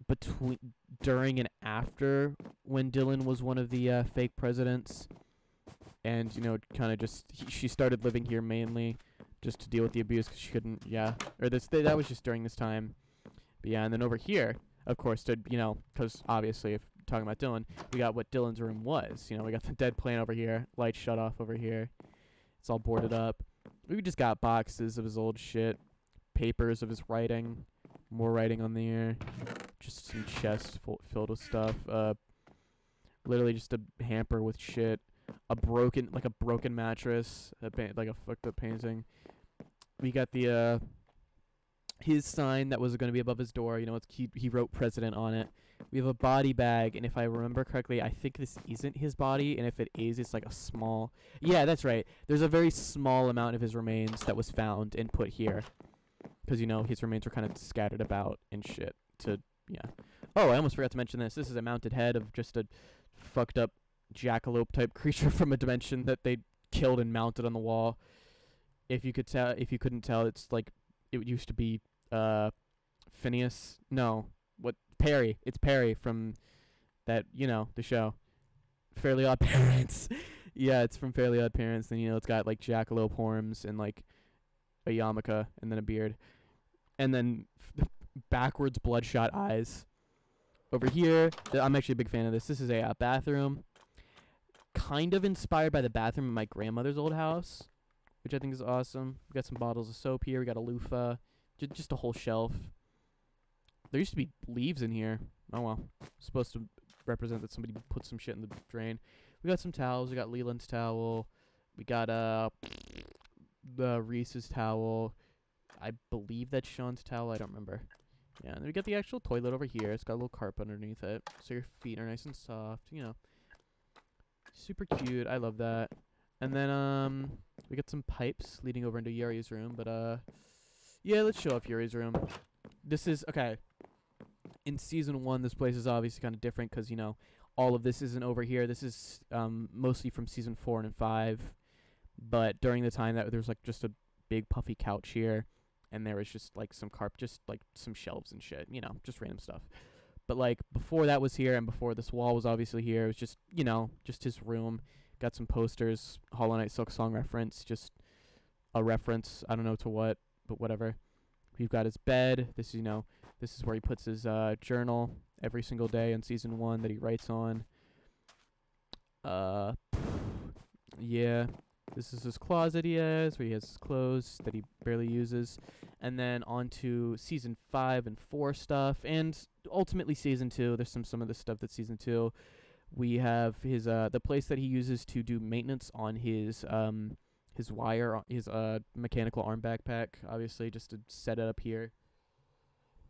between during and after when Dylan was one of the fake presidents, and kind of just she started living here mainly just to deal with the abuse because she couldn't. Yeah, or that was just during this time. But yeah, and then over here, of course, because obviously if talking about Dylan, we got what Dylan's room was. We got the dead plant over here, lights shut off over here. It's all boarded up. We just got boxes of his old shit, papers of his writing, more writing on there, just some chests filled with stuff. Literally just a hamper with shit, a broken mattress, like a fucked up painting. We got the his sign that was going to be above his door. He wrote president on it. We have a body bag, and if I remember correctly, I think this isn't his body, and if it is, it's like a small... Yeah, that's right. There's a very small amount of his remains that was found and put here. Because, his remains were kind of scattered about and shit. Yeah. Oh, I almost forgot to mention this. This is a mounted head of just a fucked up jackalope-type creature from a dimension that they killed and mounted on the wall. If you couldn't tell, it's like... It used to be, Phineas... No. Perry. It's Perry from that, the show. Fairly Odd Parents. Yeah, it's from Fairly Odd Parents. And, it's got, like, jackalope horns and, like, a yarmulke and then a beard. And then backwards bloodshot eyes. Over here, I'm actually a big fan of this. This is a bathroom. Kind of inspired by the bathroom in my grandmother's old house, which I think is awesome. We got some bottles of soap here. We got a loofah. Just a whole shelf. There used to be leaves in here. Oh, well. Supposed to represent that somebody put some shit in the drain. We got some towels. We got Leland's towel. We got the Reese's towel. I believe that's Sean's towel. I don't remember. Yeah, and then we got the actual toilet over here. It's got a little carpet underneath it, so your feet are nice and soft. Super cute. I love that. And then we got some pipes leading over into Yuri's room. But yeah, let's show off Yuri's room. This is okay. In season 1, this place is obviously kind of different because all of this isn't over here. This is mostly from season 4 and 5. But during the time that there was like just a big puffy couch here, and there was just like some just like some shelves and shit, just random stuff. But like before that was here, and before this wall was obviously here, it was just just his room. Got some posters, Hollow Knight Silk Song reference, just a reference. I don't know to what, but whatever. We've got his bed. This is where he puts his journal every single day in season 1 that he writes on. Yeah. This is his closet he has, where he has his clothes that he barely uses. And then on to season 5 and 4 stuff. And ultimately season 2. There's some of the stuff that's season 2. We have his the place that he uses to do maintenance on his wire, his mechanical arm backpack, obviously, just to set it up here.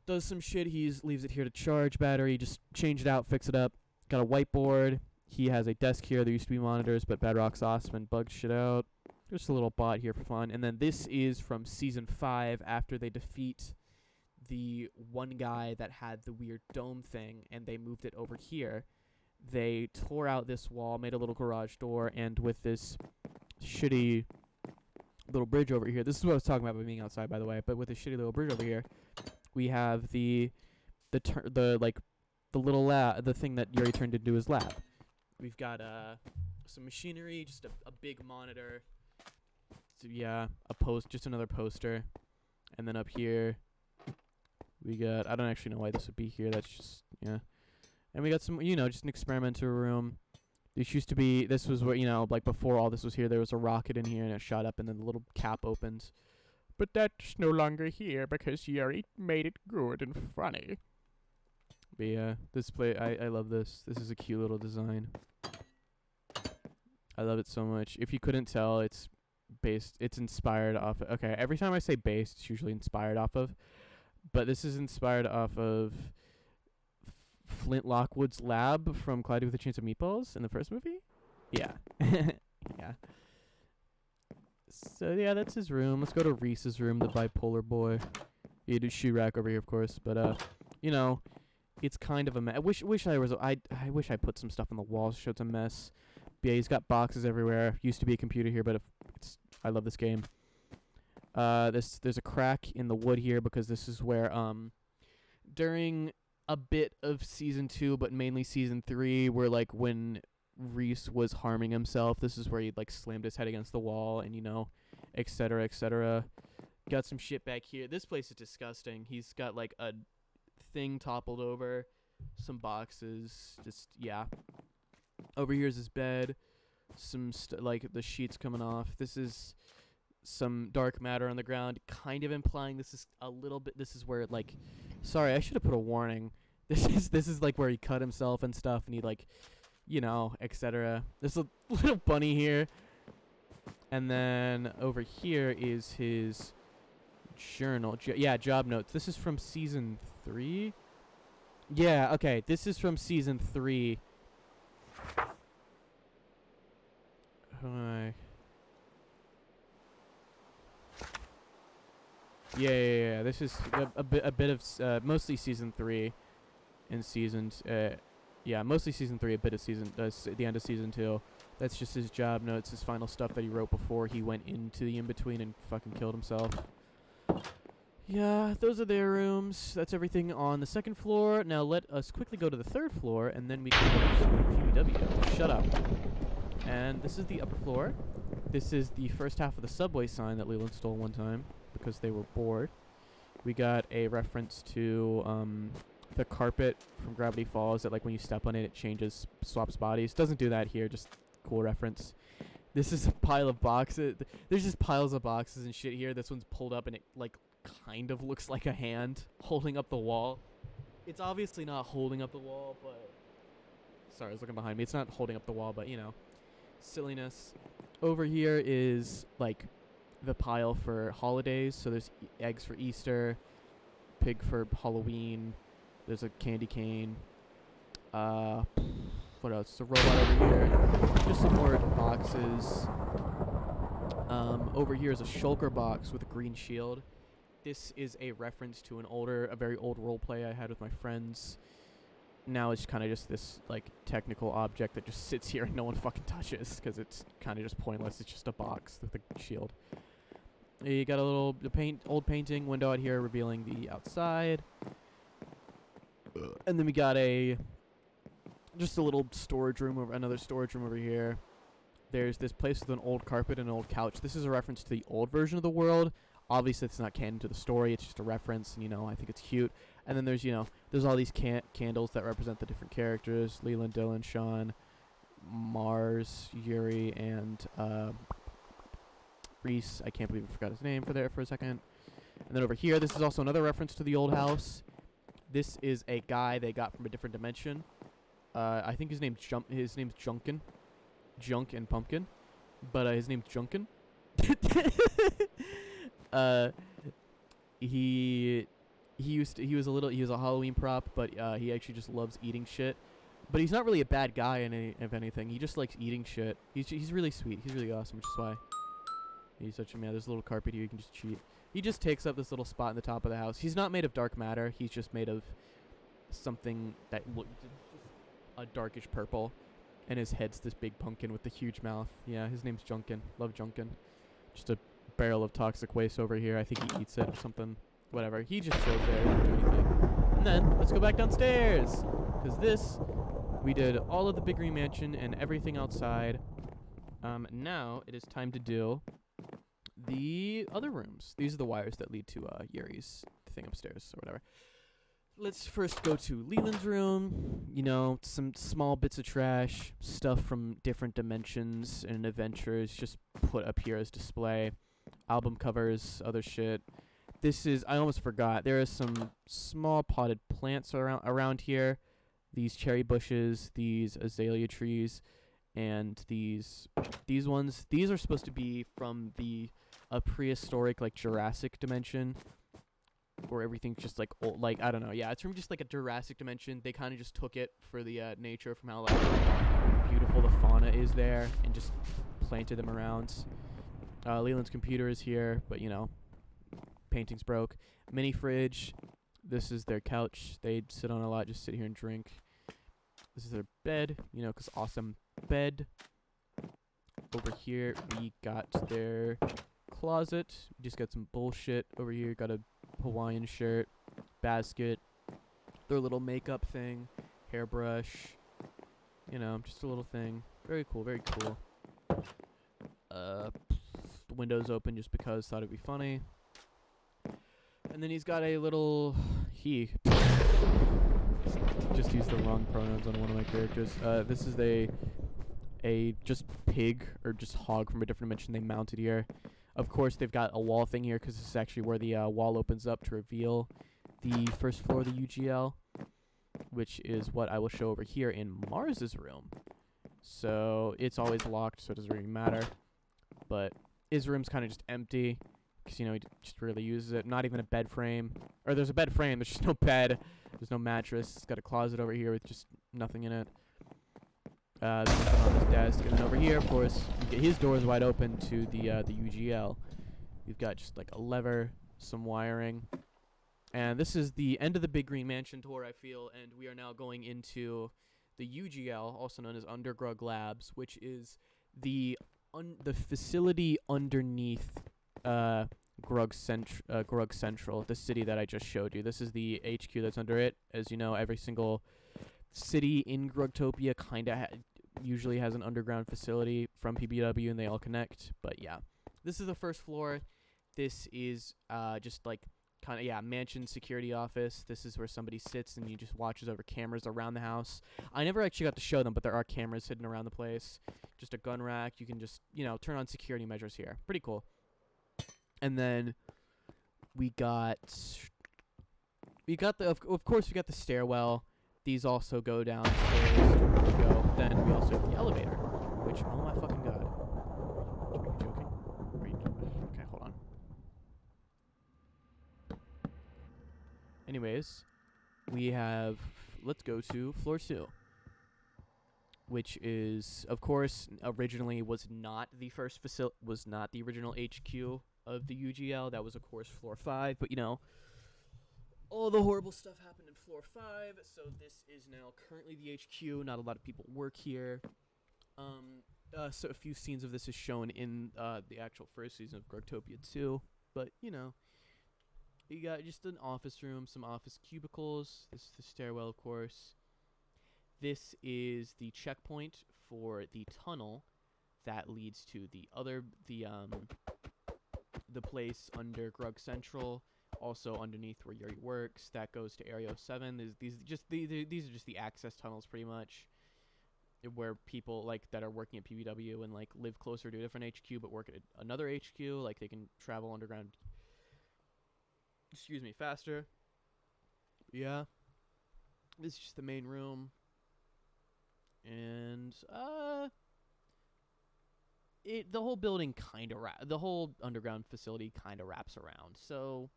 Does some shit, leaves it here to charge battery, just change it out, fix it up. Got a whiteboard. He has a desk here. There used to be monitors, but Bedrock's awesome and bugged shit out. Just a little bot here for fun. And then this is from season 5 after they defeat the one guy that had the weird dome thing, and they moved it over here. They tore out this wall, made a little garage door, and with this shitty little bridge over here. This is what I was talking about by being outside, by the way. But with this shitty little bridge over here, we have the little lab, the thing that Yuri turned into his lab. We've got some machinery, just a big monitor. So yeah, just another poster, and then up here we got. I don't actually know why this would be here. That's just yeah. And we got some, just an experimental room. This was where, like before all this was here, there was a rocket in here and it shot up and then the little cap opens. But that's no longer here because Yuri made it good and funny. But yeah, this I love this. This is a cute little design. I love it so much. If you couldn't tell, it's inspired off, okay, every time I say based, it's usually inspired off of. But this is inspired off of Flint Lockwood's lab from Cloudy with a Chance of Meatballs in the first movie? Yeah. Yeah. So, yeah, that's his room. Let's go to Reese's room, the bipolar boy. Yeah, do shoe rack over here, of course. But, it's kind of a mess. I wish I put some stuff on the walls, showed a mess. But yeah, he's got boxes everywhere. Used to be a computer here, but it's I love this game. There's a crack in the wood here because this is where during a bit of season 2, but mainly season 3, where like when Reese was harming himself, this is where he like slammed his head against the wall and etc. etc. Got some shit back here. This place is disgusting. He's got like a thing toppled over, some boxes, just yeah. Over here's his bed, some like the sheets coming off. This is some dark matter on the ground, kind of implying this is a little bit. This is where like, sorry, I should have put a warning. This is like where he cut himself and stuff, and he like, etc. There's a little bunny here, and then over here is his journal. Job notes. This is from season 3. Yeah, okay. This is from season 3. Yeah. This is a bit of mostly season 3 and seasons. Mostly season 3, a bit of season. The end of season 2. That's just his job notes, his final stuff that he wrote before he went into the in-between and fucking killed himself. Yeah, those are their rooms. That's everything on the 2nd floor. Now let us quickly go to the 3rd floor, and then we can go to PBW. Shut up. And this is the upper floor. This is the first half of the subway sign that Leland stole one time because they were bored. We got a reference to the carpet from Gravity Falls that like when you step on it, it swaps bodies. Doesn't do that here, just cool reference. This is a pile of boxes. There's just piles of boxes and shit here. This one's pulled up and it like kind of looks like a hand holding up the wall. It's obviously not holding up the wall, but sorry, I was looking behind me. It's not holding up the wall, but silliness. Over here is like the pile for holidays. So there's eggs for Easter, pig for Halloween. There's a candy cane. What else? There's a robot over here. Just some more boxes. Over here is a shulker box with a green shield. This is a reference to a very old roleplay I had with my friends. Now it's kind of just this like technical object that just sits here and no one fucking touches because it's kind of just pointless. It's just a box with a shield. You got a little old painting window out here revealing the outside. And then we got just a little storage room, another storage room over here. There's this place with an old carpet and an old couch. This is a reference to the old version of the world. Obviously, it's not canon to the story. It's just a reference, and, I think it's cute. And then there's all these candles that represent the different characters. Leland, Dylan, Sean, Mars, Yuri, and Reese. I can't believe I forgot his name for a second. And then over here, this is also another reference to the old house. This is a guy they got from a different dimension. I think his name's Junkin. Junk and Pumpkin. But his name's Junkin. He was a Halloween prop, but he actually just loves eating shit. But he's not really a bad guy if anything. He just likes eating shit. He's really sweet. He's really awesome, which is why he's such a man. There's a little carpet here you can just cheat. He just takes up this little spot in the top of the house. He's not made of dark matter. He's just made of something that looks a darkish purple. And his head's this big pumpkin with the huge mouth. Yeah, his name's Junkin. Love Junkin. Just a barrel of toxic waste over here. I think he eats it or something. Whatever. He just chills there. Doesn't do anything. And then, let's go back downstairs. Because we did all of the Big Green Mansion and everything outside. Now, it is time to do the other rooms. These are the wires that lead to Yuri's thing upstairs or whatever. Let's first go to Leland's room. Some small bits of trash, stuff from different dimensions and adventures just put up here as display. Album covers, other shit. I almost forgot, there are some small potted plants around here. These cherry bushes, these azalea trees, and these ones. These are supposed to be from a prehistoric, like, Jurassic dimension. Where everything's just like old, like I don't know. Yeah, it's from just like a Jurassic dimension. They kind of just took it for the nature from how like beautiful the fauna is there, and just planted them around. Leland's computer is here, but painting's broke. Mini fridge. This is their couch. They sit on a lot, just sit here and drink. This is their bed, 'cause awesome bed. Over here, we got their closet. We just got some bullshit over here. Got a Hawaiian shirt, basket, their little makeup thing, hairbrush. You know, just a little thing. Very cool, very cool. The window's open just because thought it'd be funny. And then he's got a little he. Just used the wrong pronouns on one of my characters. This is a just pig or just hog from a different dimension they mounted here. Of course, they've got a wall thing here because this is actually where the wall opens up to reveal the first floor of the UGL, which is what I will show over here in Mars's room. So it's always locked, so it doesn't really matter. But his room's kind of just empty because, you know, he just really uses it. Not even a bed frame. Or there's a bed frame, there's just no bed. There's no mattress. It's got a closet over here with just nothing in it. There's nothing on his desk. And then over here, of course, his door is wide open to the UGL. You've got just like a lever, some wiring. And this is the end of the Big Green Mansion tour, I feel. And we are now going into the UGL, also known as Undergrug Labs, which is the facility underneath Grug Central, the city that I just showed you. This is the HQ that's under it. As you know, every single city in Grugtopia kind of usually has an underground facility from PBW, and they all connect. But yeah, this is the first floor. This is just like kind of, yeah, mansion security office. This is where somebody sits and you just watches over cameras around the house. I never actually got to show them, but there are cameras hidden around the place. Just a gun rack. You can just, you know, turn on security measures here. Pretty cool. And then we got the, of course, we got the stairwell. These also go downstairs. Then we also have the elevator, which, oh my fucking god. Are you joking? Okay, hold on. Anyways, we have, let's go to floor 2, which is, of course, originally was not the first was not the original HQ of the UGL. That was, of course, floor 5, but you know, all the horrible stuff happened in floor 5, so this is now currently the HQ. Not a lot of people work here. So a few scenes of this is shown in the actual first season of Grugtopia 2, but you know, you got just an office room, some office cubicles. This is the stairwell, of course. This is the checkpoint for the tunnel that leads to the place under Grug Central. Also underneath where Yuri works, that goes to Area 7. These are just the access tunnels, pretty much, where people like that are working at PBW and like live closer to a different HQ but work at another HQ, like they can travel underground. Excuse me, faster. Yeah, this is just the main room, and the whole building kind of the whole underground facility kind of wraps around. So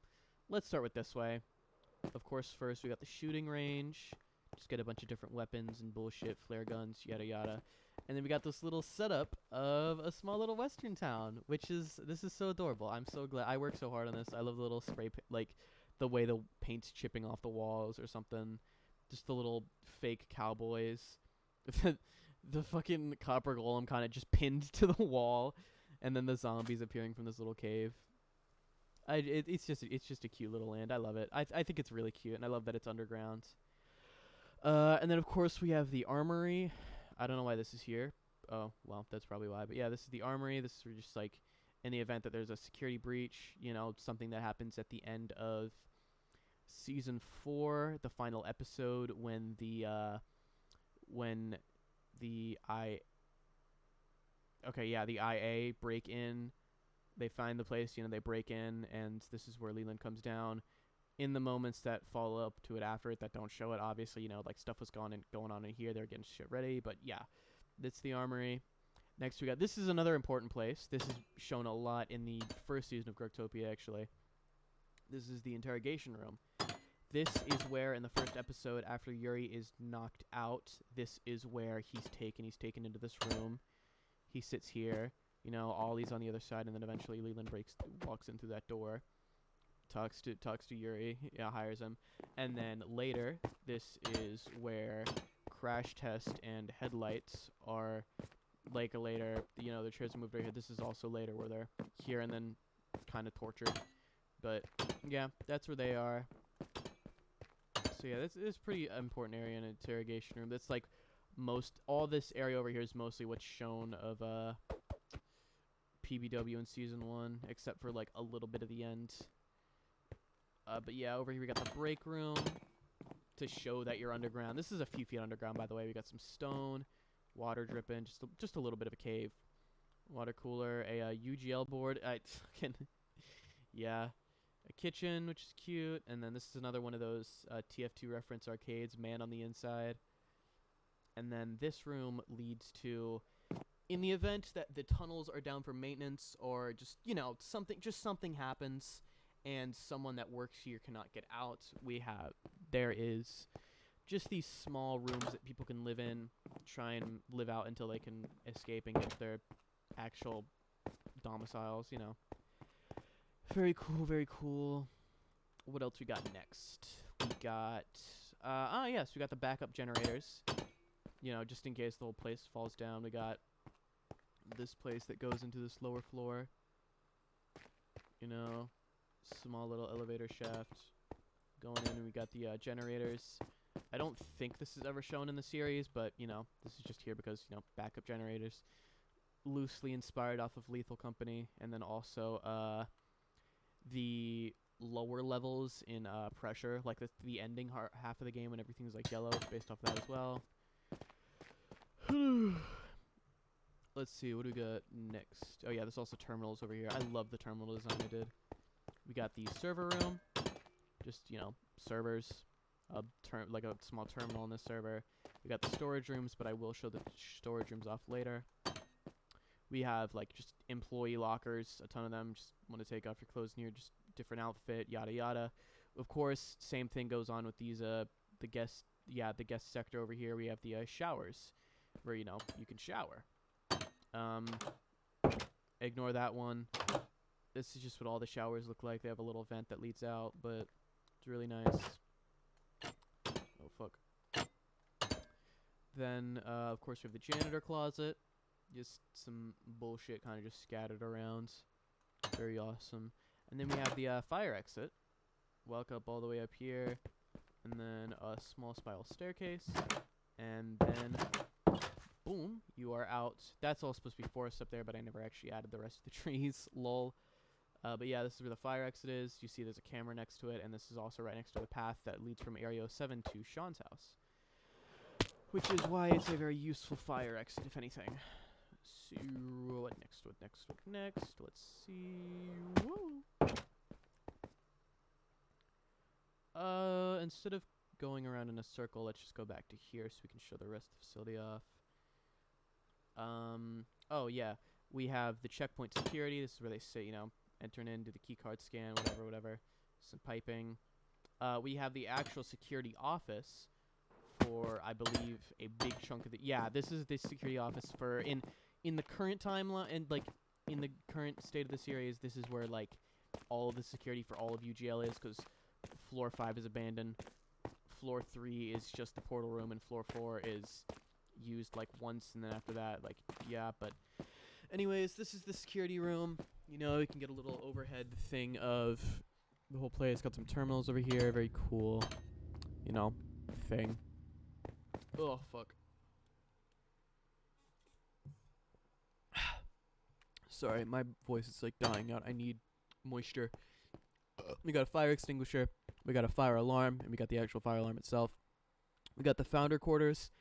let's start with this way. Of course, first we got the shooting range. Just get a bunch of different weapons and bullshit, flare guns, yada yada. And then we got this little setup of a small little western town, this is so adorable. I'm so glad. I worked so hard on this. I love the little spray, like the way the paint's chipping off the walls or something. Just the little fake cowboys. The fucking copper golem kind of just pinned to the wall, and then the zombies appearing from this little cave. It's just a cute little land. I love it. I think it's really cute, and I love that it's underground. And then of course we have the armory. I don't know why this is here. Oh, well, that's probably why. But yeah, this is the armory. This is just like in the event that there's a security breach, you know, something that happens at the end of season 4, the final episode, when the IA break in. They find the place, you know, they break in, and this is where Leland comes down. In the moments that follow up to it after it that don't show it, obviously, you know, like stuff was going on in here. They're getting shit ready, but yeah, that's the armory. Next we got, this is another important place. This is shown a lot in the first season of Grugtopia, actually. This is the interrogation room. This is where, in the first episode, after Yuri is knocked out, this is where he's taken into this room. He sits here, you know, Ollie's on the other side, and then eventually Leland walks in through that door, talks to Yuri, yeah, hires him, and then later, this is where Crash Test and Headlights are, like later. You know, the chairs are moved right here. This is also later where they're here and then kind of tortured. But yeah, that's where they are. So yeah, this is pretty important area in an interrogation room. That's like all this area over here is mostly what's shown of PBW in season 1, except for like a little bit of the end. But yeah, over here we got the break room to show that you're underground. This is a few feet underground, by the way. We got some stone, water dripping, just a little bit of a cave. Water cooler, a UGL board. Yeah. A kitchen, which is cute, and then this is another one of those TF2 reference arcades, man on the inside. And then this room leads to, in the event that the tunnels are down for maintenance or just, you know, something happens and someone that works here cannot get out, there is just these small rooms that people can live in, try and live out until they can escape and get their actual domiciles, you know. Very cool, very cool. What else we got next? We got, yes, we got the backup generators. You know, just in case the whole place falls down. We got this place that goes into this lower floor. You know, small little elevator shaft going in, and we got the generators. I don't think this is ever shown in the series, but, you know, this is just here because, you know, backup generators. Loosely inspired off of Lethal Company, and then also, the lower levels in pressure, like the ending half of the game when everything's like yellow, based off of that as well. Let's see, what do we got next? Oh yeah, there's also terminals over here. I love the terminal design they did. We got the server room, just, you know, servers, like a small terminal in this server. We got the storage rooms, but I will show the storage rooms off later. We have, like, just employee lockers, a ton of them. Just want to take off your clothes in here, just different outfit, yada yada. Of course, same thing goes on with these, the guest sector over here. We have the showers, where, you know, you can shower. Ignore that one. This is just what all the showers look like. They have a little vent that leads out, but it's really nice. Oh, fuck. Then, of course, we have the janitor closet. Just some bullshit kind of just scattered around. Very awesome. And then we have the fire exit. Walk up all the way up here. And then a small spiral staircase. And then, boom, you are out. That's all supposed to be forest up there, but I never actually added the rest of the trees. Lol. But yeah, this is where the fire exit is. You see there's a camera next to it. And this is also right next to the path that leads from Area 07 to Sean's house. Which is why it's a very useful fire exit, if anything. So, what next? Let's see. Whoa. Instead of going around in a circle, let's just go back to here so we can show the rest of the facility off. Oh yeah, we have the checkpoint security. This is where they say, you know, enter in, do the key card scan, whatever. Some piping. We have the actual security office for, I believe, a big chunk of the... Yeah, this is the security office for... In the current timeline, and, like, in the current state of the series, this is where, like, all of the security for all of UGL is, because Floor 5 is abandoned. Floor 3 is just the portal room, and Floor 4 is used, like, once, and then after that, like, yeah, but... Anyways, this is the security room. You know, you can get a little overhead thing of the whole place. Got some terminals over here, very cool, you know, thing. Oh, fuck. Sorry, my voice is like dying out. I need moisture. We got a fire extinguisher, we got a fire alarm, and we got the actual fire alarm itself. We got the founder quarters.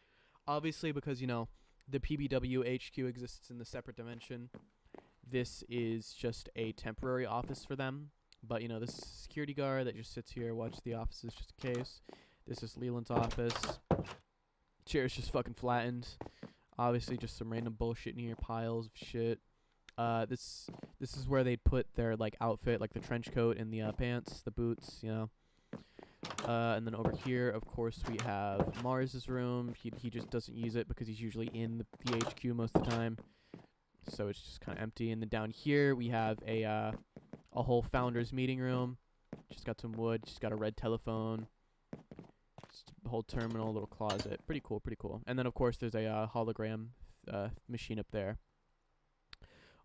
Obviously, because, you know, the PBW HQ exists in the separate dimension, this is just a temporary office for them. But, you know, this is a security guard that just sits here, watches the offices just in case. This is Leland's office. Chair's just fucking flattened. Obviously, just some random bullshit in here, piles of shit. This is where they'd put their, like, outfit, like the trench coat and the pants, the boots, you know. And then over here, of course, we have Mars's room. He just doesn't use it because he's usually in the HQ most of the time. So it's just kind of empty. And then down here, we have a whole founders meeting room. Just got some wood. Just got a red telephone. Just a whole terminal, little closet. Pretty cool, pretty cool. And then, of course, there's a hologram machine up there.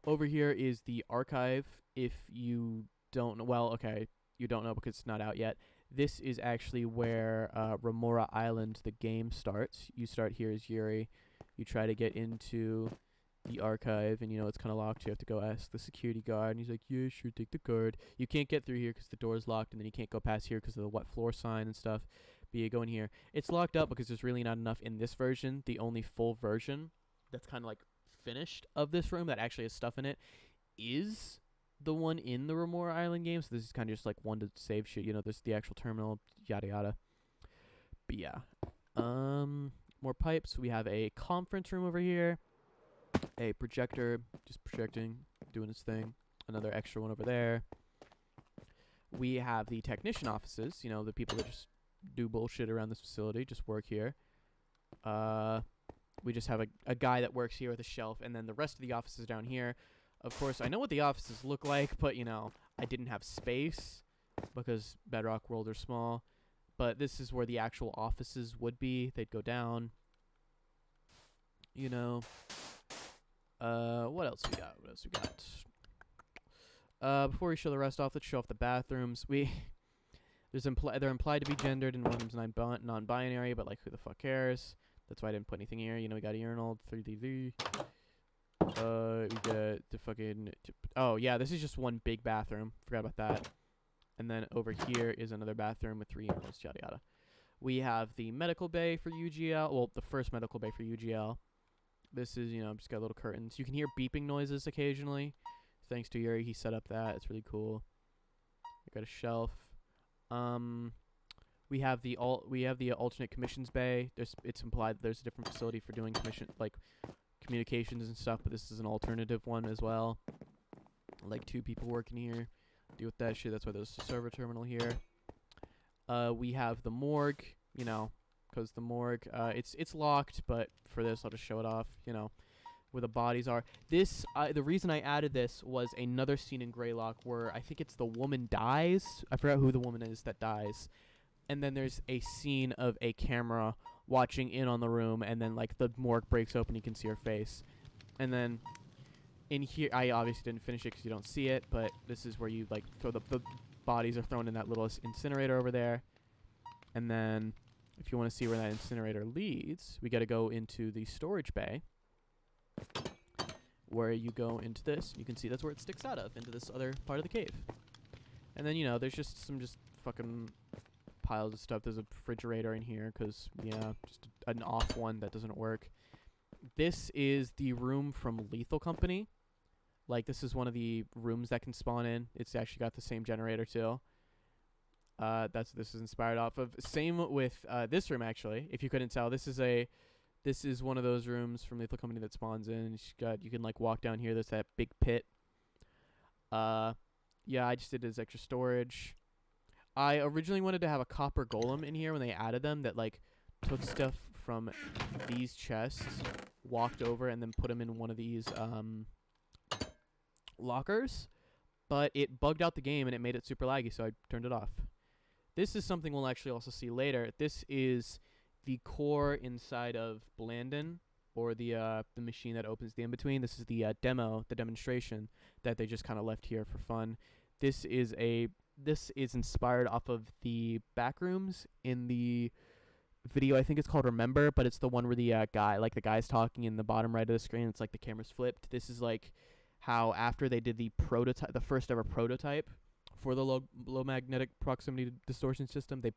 Over here is the archive. If you don't know, well, okay, you don't know because it's not out yet. This is actually where Remora Island, the game, starts. You start here as Yuri. You try to get into the archive, and it's kind of locked. You have to go ask the security guard, and he's like, yeah, sure, take the card. You can't get through here because the door's locked, and then you can't go past here because of the wet floor sign and stuff. But you go in here. It's locked up because there's really not enough in this version. The only full version that's kind of like finished of this room that actually has stuff in it is the one in the Remora Island game. So this is kind of just like one to save shit. There's the actual terminal, yada yada. But yeah. More pipes. We have a conference room over here. A projector, just projecting, doing its thing. Another extra one over there. We have the technician offices, the people that just do bullshit around this facility, just work here. We just have a guy that works here with a shelf, and then the rest of the offices down here. Of course, I know what the offices look like, but, I didn't have space because Bedrock World are small. But this is where the actual offices would be. They'd go down. What else we got? Before we show the rest off, let's show off the bathrooms. They're implied to be gendered, and one of them's non-binary, but who the fuck cares? That's why I didn't put anything here. We got a urinal, 3DV. We got the fucking. Oh yeah, this is just one big bathroom. Forgot about that. And then over here is another bathroom with 3 urinals, yada yada. We have the medical bay for UGL. Well, the first medical bay for UGL. This is, just got little curtains. You can hear beeping noises occasionally. Thanks to Yuri, he set up that. It's really cool. We got a shelf. We have the alternate commissions bay. It's implied that there's a different facility for doing communications and stuff, but this is an alternative one as well. 2 people working here. Deal with that shit. That's why there's a server terminal here. We have the morgue, because the morgue, it's locked, but for this, I'll just show it off, where the bodies are. This, the reason I added this was another scene in Greylock where I think it's the woman dies. I forgot who the woman is that dies. And then there's a scene of a camera watching in on the room, and then, the morgue breaks open, you can see her face. And then in here, I obviously didn't finish it because you don't see it, but this is where you, throw the bodies are thrown in that little incinerator over there. And then if you want to see where that incinerator leads, we got to go into the storage bay, where you go into this. You can see that's where it sticks out of, into this other part of the cave. And then, there's just some fucking piles of stuff. There's a refrigerator in here because, just an off one that doesn't work. This is the room from Lethal Company. This is one of the rooms that can spawn in. It's actually got the same generator too. This is inspired off of. Same with this room, actually. If you couldn't tell, this is one of those rooms from Lethal Company that spawns in. You can walk down here. There's that big pit. Yeah, I just did it as extra storage. I originally wanted to have a copper golem in here when they added them that took stuff from these chests, walked over, and then put them in one of these lockers. But it bugged out the game and it made it super laggy, so I turned it off. This is something we'll actually also see later. This is the core inside of Blandon, or the machine that opens the in-between. This is the demonstration that they just kind of left here for fun. This is inspired off of the back rooms in the video. I think it's called Remember, but it's the one where the the guy's talking in the bottom right of the screen. It's the camera's flipped. This is how after they did the first ever prototype for the low magnetic proximity distortion system, they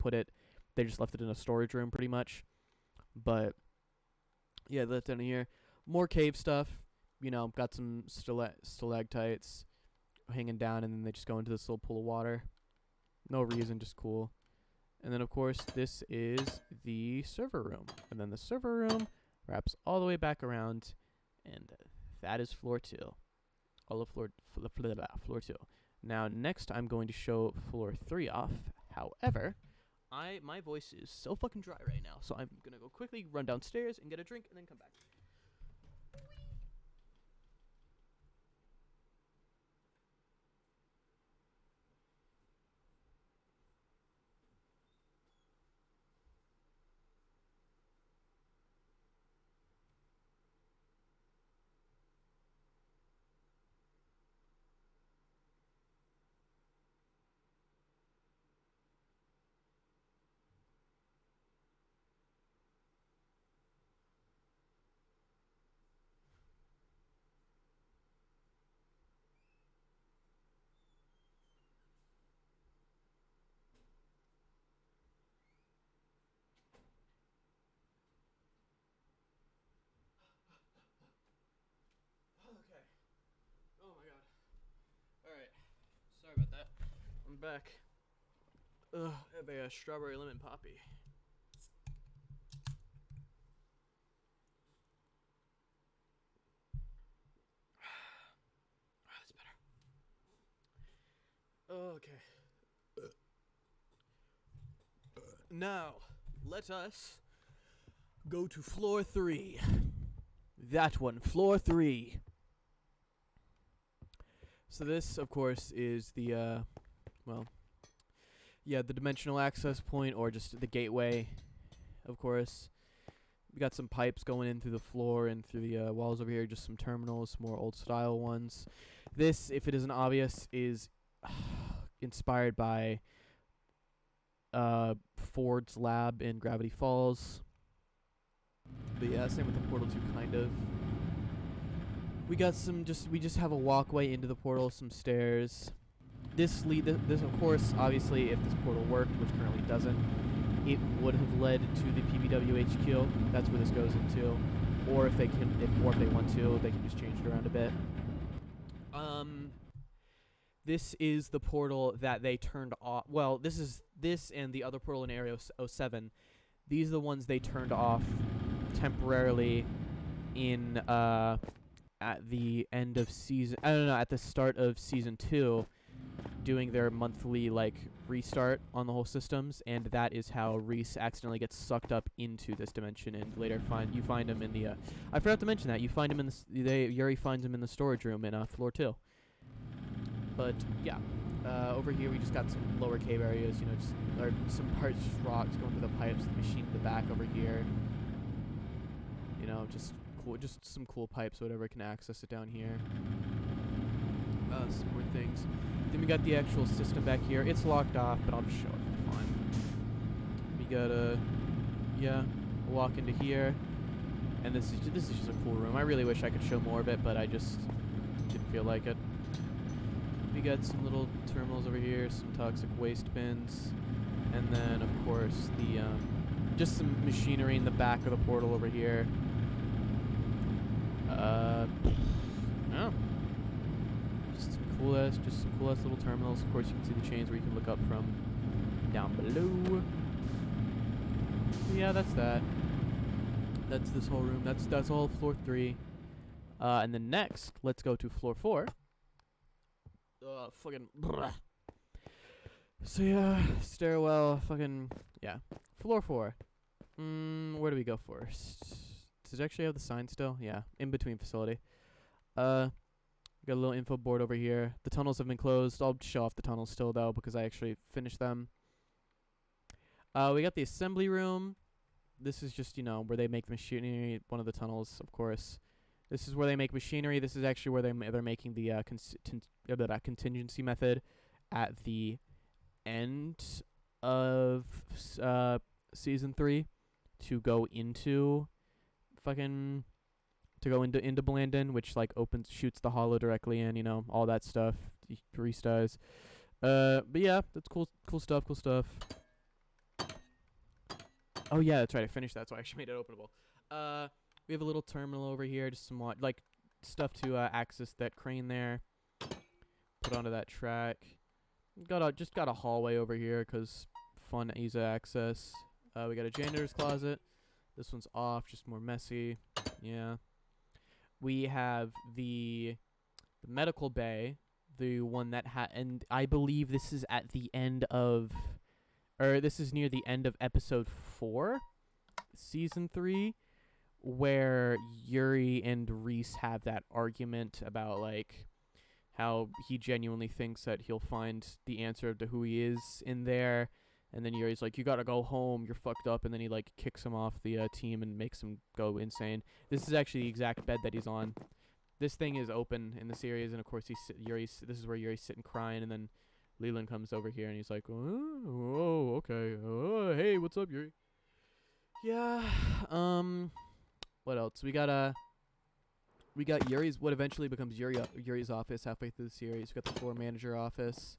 just left it in a storage room pretty much. But yeah, that's down here. More cave stuff. Got some stalactites hanging down, and then they just go into this little pool of water. No reason, just cool. And then, of course, this is the server room. And then the server room wraps all the way back around, and that is floor 2. All of floor 2. Now, next, I'm going to show floor 3 off. However, my voice is so fucking dry right now, so I'm going to go quickly run downstairs and get a drink and then come back. I'm back. Ugh, I have a strawberry lemon poppy. That's better. Okay. Now, let us go to floor 3. That one, floor 3. So this, of course, is the, the dimensional access point, or just the gateway, of course. We got some pipes going in through the floor and through the walls over here, just some terminals, more old-style ones. This, if it isn't obvious, is inspired by Ford's lab in Gravity Falls. But yeah, same with the Portal 2, kind of. We got we just have a walkway into the portal, some stairs. This of course, obviously, if this portal worked, which currently doesn't, it would have led to the PBW HQ. That's where this goes into. Or if they want to, they can just change it around a bit. This is the portal that they turned off. Well, this and the other portal in Area 07. These are the ones they turned off temporarily in at the end of season. I don't know, at the start of season 2, doing their monthly restart on the whole systems, and that is how Reese accidentally gets sucked up into this dimension, and later you find him in the. I forgot to mention that you find him in Yuri finds him in the storage room in floor 2. But yeah, over here we just got some lower cave areas, or some parts, just rocks going to the pipes, the machine in the back over here. Just cool, just some cool pipes, whatever can access it down here. Some more things. Then we got the actual system back here. It's locked off, but I'll just show it. Fine. We got walk into here, and this is just a cool room. I really wish I could show more of it, but I just didn't feel like it. We got some little terminals over here, some toxic waste bins, and then of course the just some machinery in the back of the portal over here. No. Just some cool ass little terminals. Of course, you can see the chains where you can look up from down below. Yeah, that's that. That's this whole room. That's all floor 3. And then next, let's go to floor 4. Fucking. Bleh. So yeah, stairwell. Fucking yeah. Floor 4. Where do we go first? Does it actually have the sign still? Yeah, in between facility. Got a little info board over here. The tunnels have been closed. I'll show off the tunnels still though, because I actually finished them. We got the assembly room. This is just where they make the machinery. One of the tunnels, of course. This is where they make machinery. This is actually where they're making the contingency method at the end of season 3 to go into into Blandon, which shoots the hollow directly in, all that stuff. Reese does. But yeah, that's cool stuff. Oh yeah, that's right. I finished that, so I actually made it openable. We have a little terminal over here, just some stuff to access that crane there. Put onto that track. Just got a hallway over here, cause fun, easy access. We got a janitor's closet. This one's off, just more messy. Yeah. We have the medical bay, the one that and I believe this is at the end of, or this is near the end of episode 4, season 3, where Yuri and Reese have that argument about how he genuinely thinks that he'll find the answer to who he is in there. And then Yuri's like, you gotta go home, you're fucked up. And then he kicks him off the team and makes him go insane. This is actually the exact bed that he's on. This thing is open in the series, and of course this is where Yuri's sitting crying, and then Leland comes over here and he's like, oh, okay. Hey, what's up, Yuri? Yeah, what else? We got Yuri's, what eventually becomes Yuri's office halfway through the series. We got the floor manager office.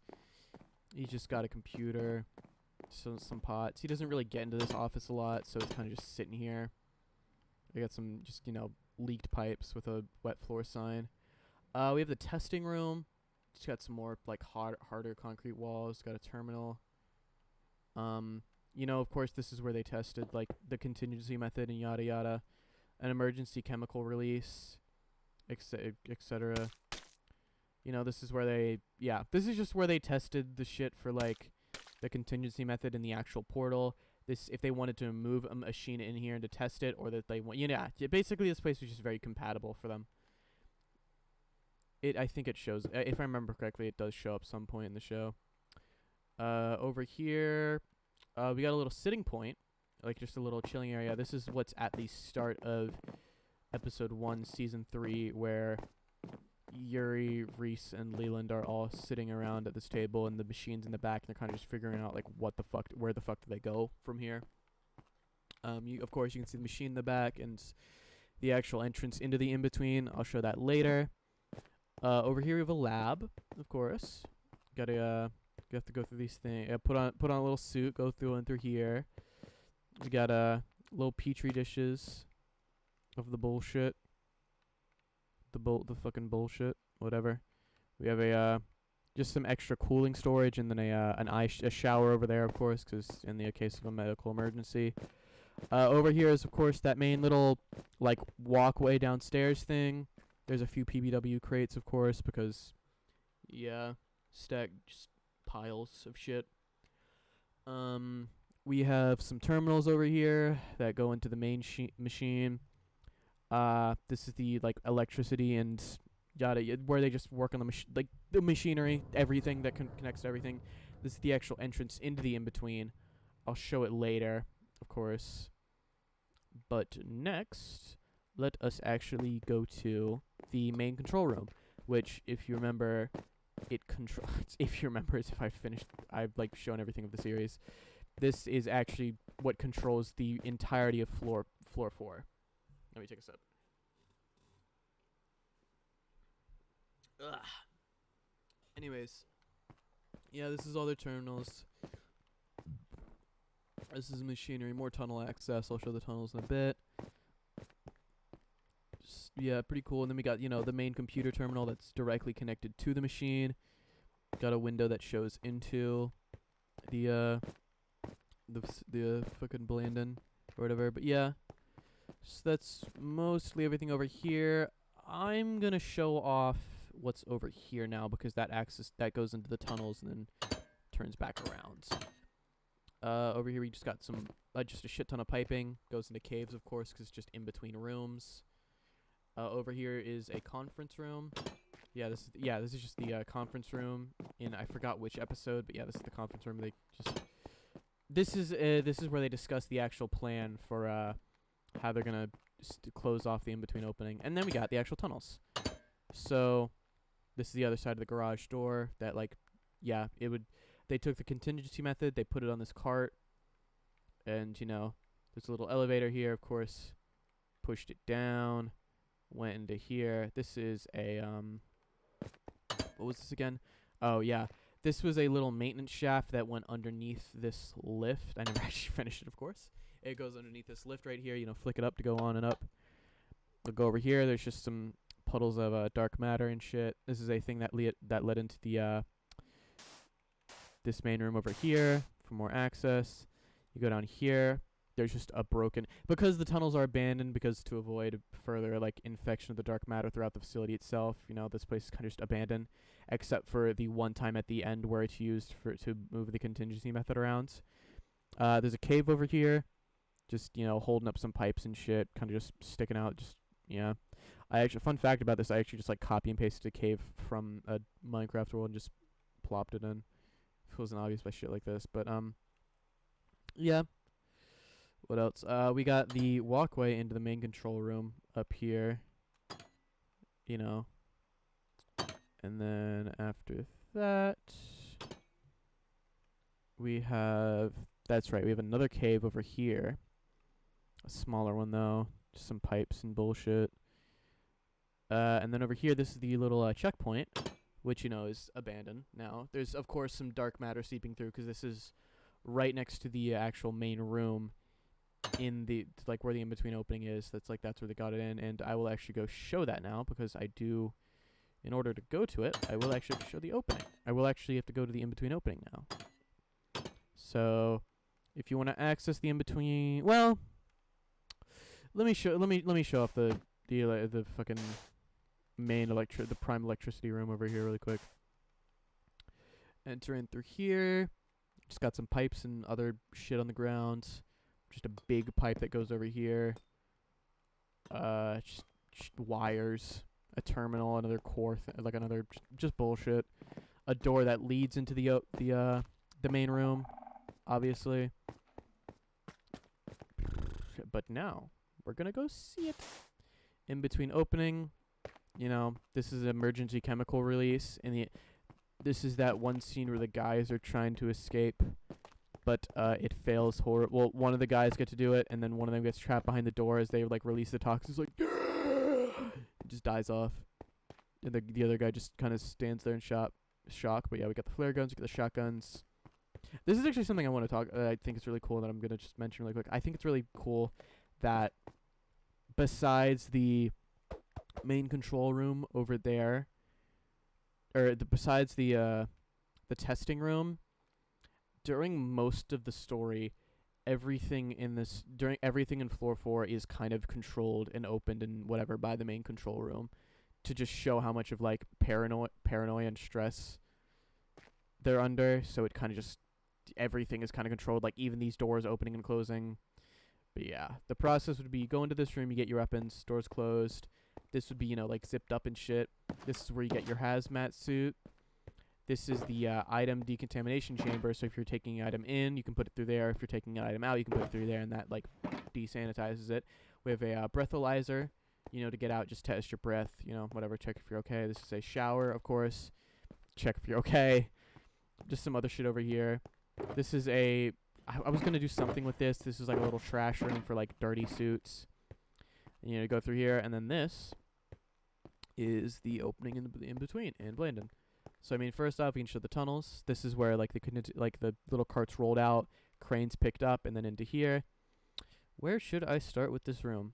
He's just got a computer. Some pots. He doesn't really get into this office a lot, so it's kind of just sitting here. We got some leaked pipes with a wet floor sign. We have the testing room. It's got some more like harder concrete walls. Got a terminal. Of course, this is where they tested like the contingency method and yada yada, an emergency chemical release, etc. This is where this is just where they tested the shit for like the contingency method in the actual portal. This, if they wanted to move a machine in here and to test it, or that they want, basically this place was just very compatible for them. I think it shows, if I remember correctly, it does show up some point in the show. Over here, we got a little sitting point, like just a little chilling area. This is what's at the start of episode 1, season 3, where Yuri, Reese, and Leland are all sitting around at this table, and the machine's in the back, and they're kind of just figuring out like where the fuck do they go from here. Of course, you can see the machine in the back and the actual entrance into the in-between. I'll show that later. Over here we have a lab, of course. You have to go through these things. Put on a little suit. Go through here. We got little petri dishes of the bullshit. The fucking bullshit. Whatever. We have just some extra cooling storage, and then a shower over there, of course, because in the case of a medical emergency. Over here is, of course, that main little like walkway downstairs thing. There's a few PBW crates, of course, because stack just piles of shit. We have some terminals over here that go into the main machine. This is the like electricity and where they just work on the machinery, everything that connects to everything. This is the actual entrance into the in-between. I'll show it later, of course. But next, let us actually go to the main control room, which, if you remember, I've like shown everything of the series. This is actually what controls the entirety of floor 4. Let me take a sip. Ugh. Anyways, this is all their terminals. This is machinery, more tunnel access. I'll show the tunnels in a bit. Pretty cool. And then we got, the main computer terminal that's directly connected to the machine. Got a window that shows into the fucking Blandon or whatever. But so that's mostly everything over here. I'm gonna show off what's over here now, because that goes into the tunnels and then turns back around. Over here we just got some just a shit ton of piping. Goes into caves, of course, because it's just in between rooms. Over here is a conference room. This is just the conference room in, I forgot which episode, but this is the conference room. This is where they discuss the actual plan for how they're gonna close off the in-between opening, and then we got the actual tunnels. So this is the other side of the garage door. That they took the contingency method, they put it on this cart, and there's a little elevator here, of course. Pushed it down, went into here. This is a what was this again? Oh yeah, this was a little maintenance shaft that went underneath this lift. I never actually finished it, of course. It goes underneath this lift right here. Flick it up to go on and up. We'll go over here. There's just some puddles of dark matter and shit. This is a thing that led into the this main room over here for more access. You go down here. There's just a broken, because the tunnels are abandoned, because to avoid further infection of the dark matter throughout the facility itself, this place is kind of just abandoned, except for the one time at the end where it's used to move the contingency method around. There's a cave over here, just holding up some pipes and shit, kind of just sticking out. Fun fact about this, I actually just copy and pasted a cave from a Minecraft world and just plopped it in. It wasn't obvious by shit like this, but What else? We got the walkway into the main control room up here. And then after that, we have another cave over here. A smaller one, though. Just some pipes and bullshit. And then over here, this is the little checkpoint, which, is abandoned now. There's, of course, some dark matter seeping through, because this is right next to the actual main room in the, where the in-between opening is. That's where they got it in, and I will actually go show that now, because I do in order to go to it, I will actually have to show the opening. I will actually have to go to the in-between opening now. So, if you want to access the in-between, well, let me show off the fucking main the prime electricity room over here really quick. Enter in through here. Just got some pipes and other shit on the ground. Just a big pipe that goes over here. Just wires, a terminal, another core, like another just bullshit. A door that leads into the main room, obviously. But now we're gonna go see it. In between opening, you know, this is an emergency chemical release, and this is that one scene where the guys are trying to escape, but it fails horribly. Well, one of the guys get to do it, and then one of them gets trapped behind the door as they like release the toxins, like it just dies off, and the other guy just kind of stands there in shock. But yeah, we got the flare guns, we got the shotguns. This is actually something I want to talk. I think it's really cool that I'm gonna just mention really quick. I think it's really cool that besides the main control room over there, or besides the testing room, during most of the story, everything in floor 4 is kind of controlled and opened and whatever by the main control room, to just show how much of like paranoia and stress they're under. So it kind of just everything is kind of controlled, like even these doors opening and closing. But yeah, the process would be you go into this room, you get your weapons, doors closed. This would be, you know, like zipped up and shit. This is where you get your hazmat suit. This is the item decontamination chamber. So if you're taking an item in, you can put it through there. If you're taking an item out, you can put it through there, and that like desanitizes it. We have a breathalyzer, you know, to get out, just test your breath, you know, whatever, check if you're okay. This is a shower, of course. Check if you're okay. Just some other shit over here. This is I was going to do something with this. This is like a little trash room for like dirty suits. And, you know, go through here, and then this is the opening in between in Blandon. So I mean, first off, we can show the tunnels. This is where like the little carts rolled out, cranes picked up, and then into here. Where should I start with this room?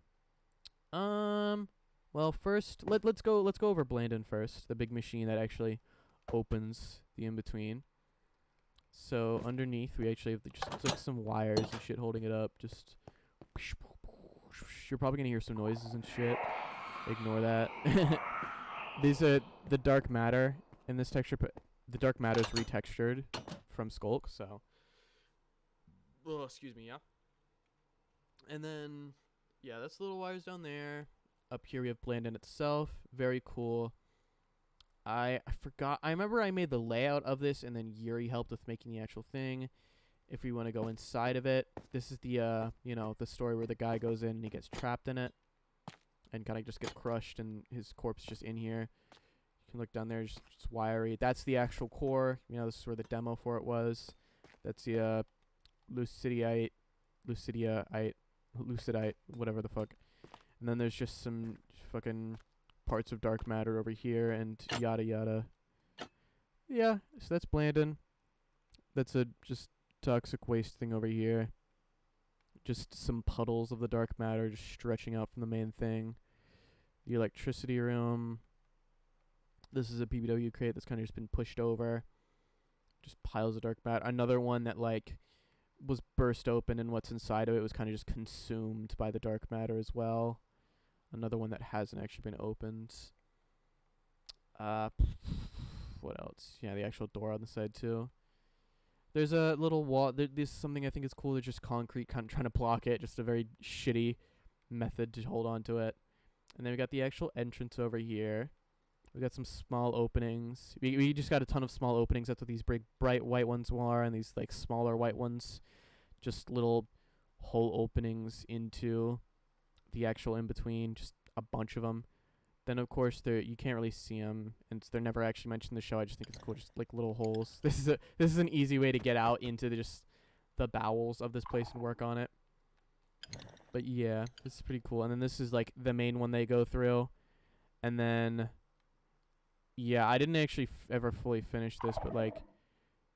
Well, first let's go over Blandon first, the big machine that actually opens the in between. So underneath, we actually have just like some wires and shit holding it up. Just you're probably gonna hear some noises and shit. Ignore that. These are the dark matter in this texture. The dark matter is retextured from Skulk. So, oh, excuse me, yeah. And then, yeah, that's the little wires down there. Up here we have Blandon itself. Very cool. I forgot. I remember I made the layout of this, and then Yuri helped with making the actual thing. If we want to go inside of it, this is the you know, the story where the guy goes in and he gets trapped in it, and kind of just gets crushed, and his corpse just in here. You can look down there, just wiry. That's the actual core. You know, this is where the demo for it was. That's the lucidite, whatever the fuck. And then there's just some fucking parts of dark matter over here, and yada yada. Yeah, so that's Blandon. That's a just toxic waste thing over here. Just some puddles of the dark matter just stretching out from the main thing. The electricity room. This is a PBW crate that's kind of just been pushed over. Just piles of dark matter. Another one that like was burst open, and what's inside of it was kind of just consumed by the dark matter as well. Another one that hasn't actually been opened. What else? Yeah, the actual door on the side too. There's a little wall. This is something I think is cool. There's just concrete kind of trying to block it. Just a very shitty method to hold on to it. And then we got the actual entrance over here. We got some small openings. We just got a ton of small openings. That's what these big bright white ones are, and these like smaller white ones, just little hole openings into the actual in between. Just a bunch of them. Then of course you can't really see them, and they're never actually mentioned in the show. I just think it's cool, just like little holes. This is an easy way to get out into just the bowels of this place and work on it. But yeah, this is pretty cool. And then this is like the main one they go through, and then yeah, I didn't actually ever fully finish this, but like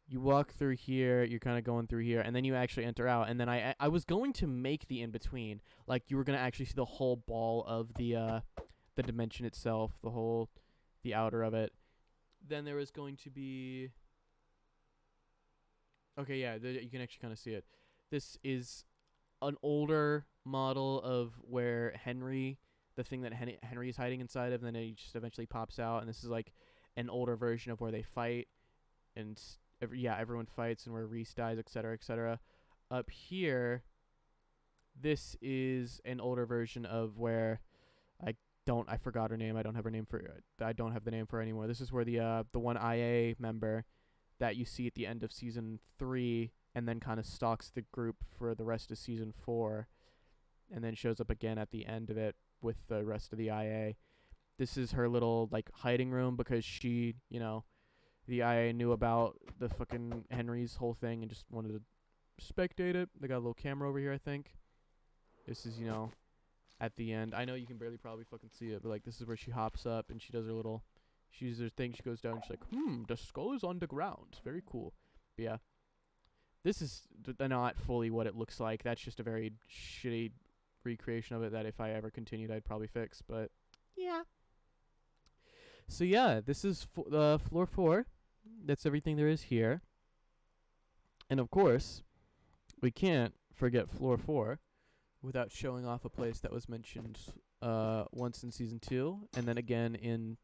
you walk through here, you're kind of going through here, and then you actually enter out. And then I was going to make the in between, like you were gonna actually see the whole ball of the dimension itself, the whole the outer of it. Then there was going to be. Okay, yeah, you can actually kind of see it. This is an older model of where Henry, the thing that Henry is hiding inside of, and then he just eventually pops out. And this is like an older version of where they fight, and everyone fights, and where Reese dies, etc., etc. Up here, this is an older version of where I forgot her name. I don't have her name for. I don't have the name for her anymore. This is where the one IA member that you see at the end of season 3, and then kind of stalks the group for the rest of season 4, and then shows up again at the end of it with the rest of the IA. This is her little like hiding room because she, the IA knew about the fucking Henry's whole thing and just wanted to spectate it. They got a little camera over here, I think. This is, at the end. I know you can barely probably fucking see it, but like this is where she hops up and she does her little. She does her thing. She goes down. And she's like, the skull is on the ground. Very cool. But yeah, this is not fully what it looks like. That's just a very shitty recreation of it that if I ever continued, I'd probably fix. But yeah. So yeah, this is floor 4. That's everything there is here. And of course, we can't forget floor 4 without showing off a place that was mentioned once in season 2, and then again in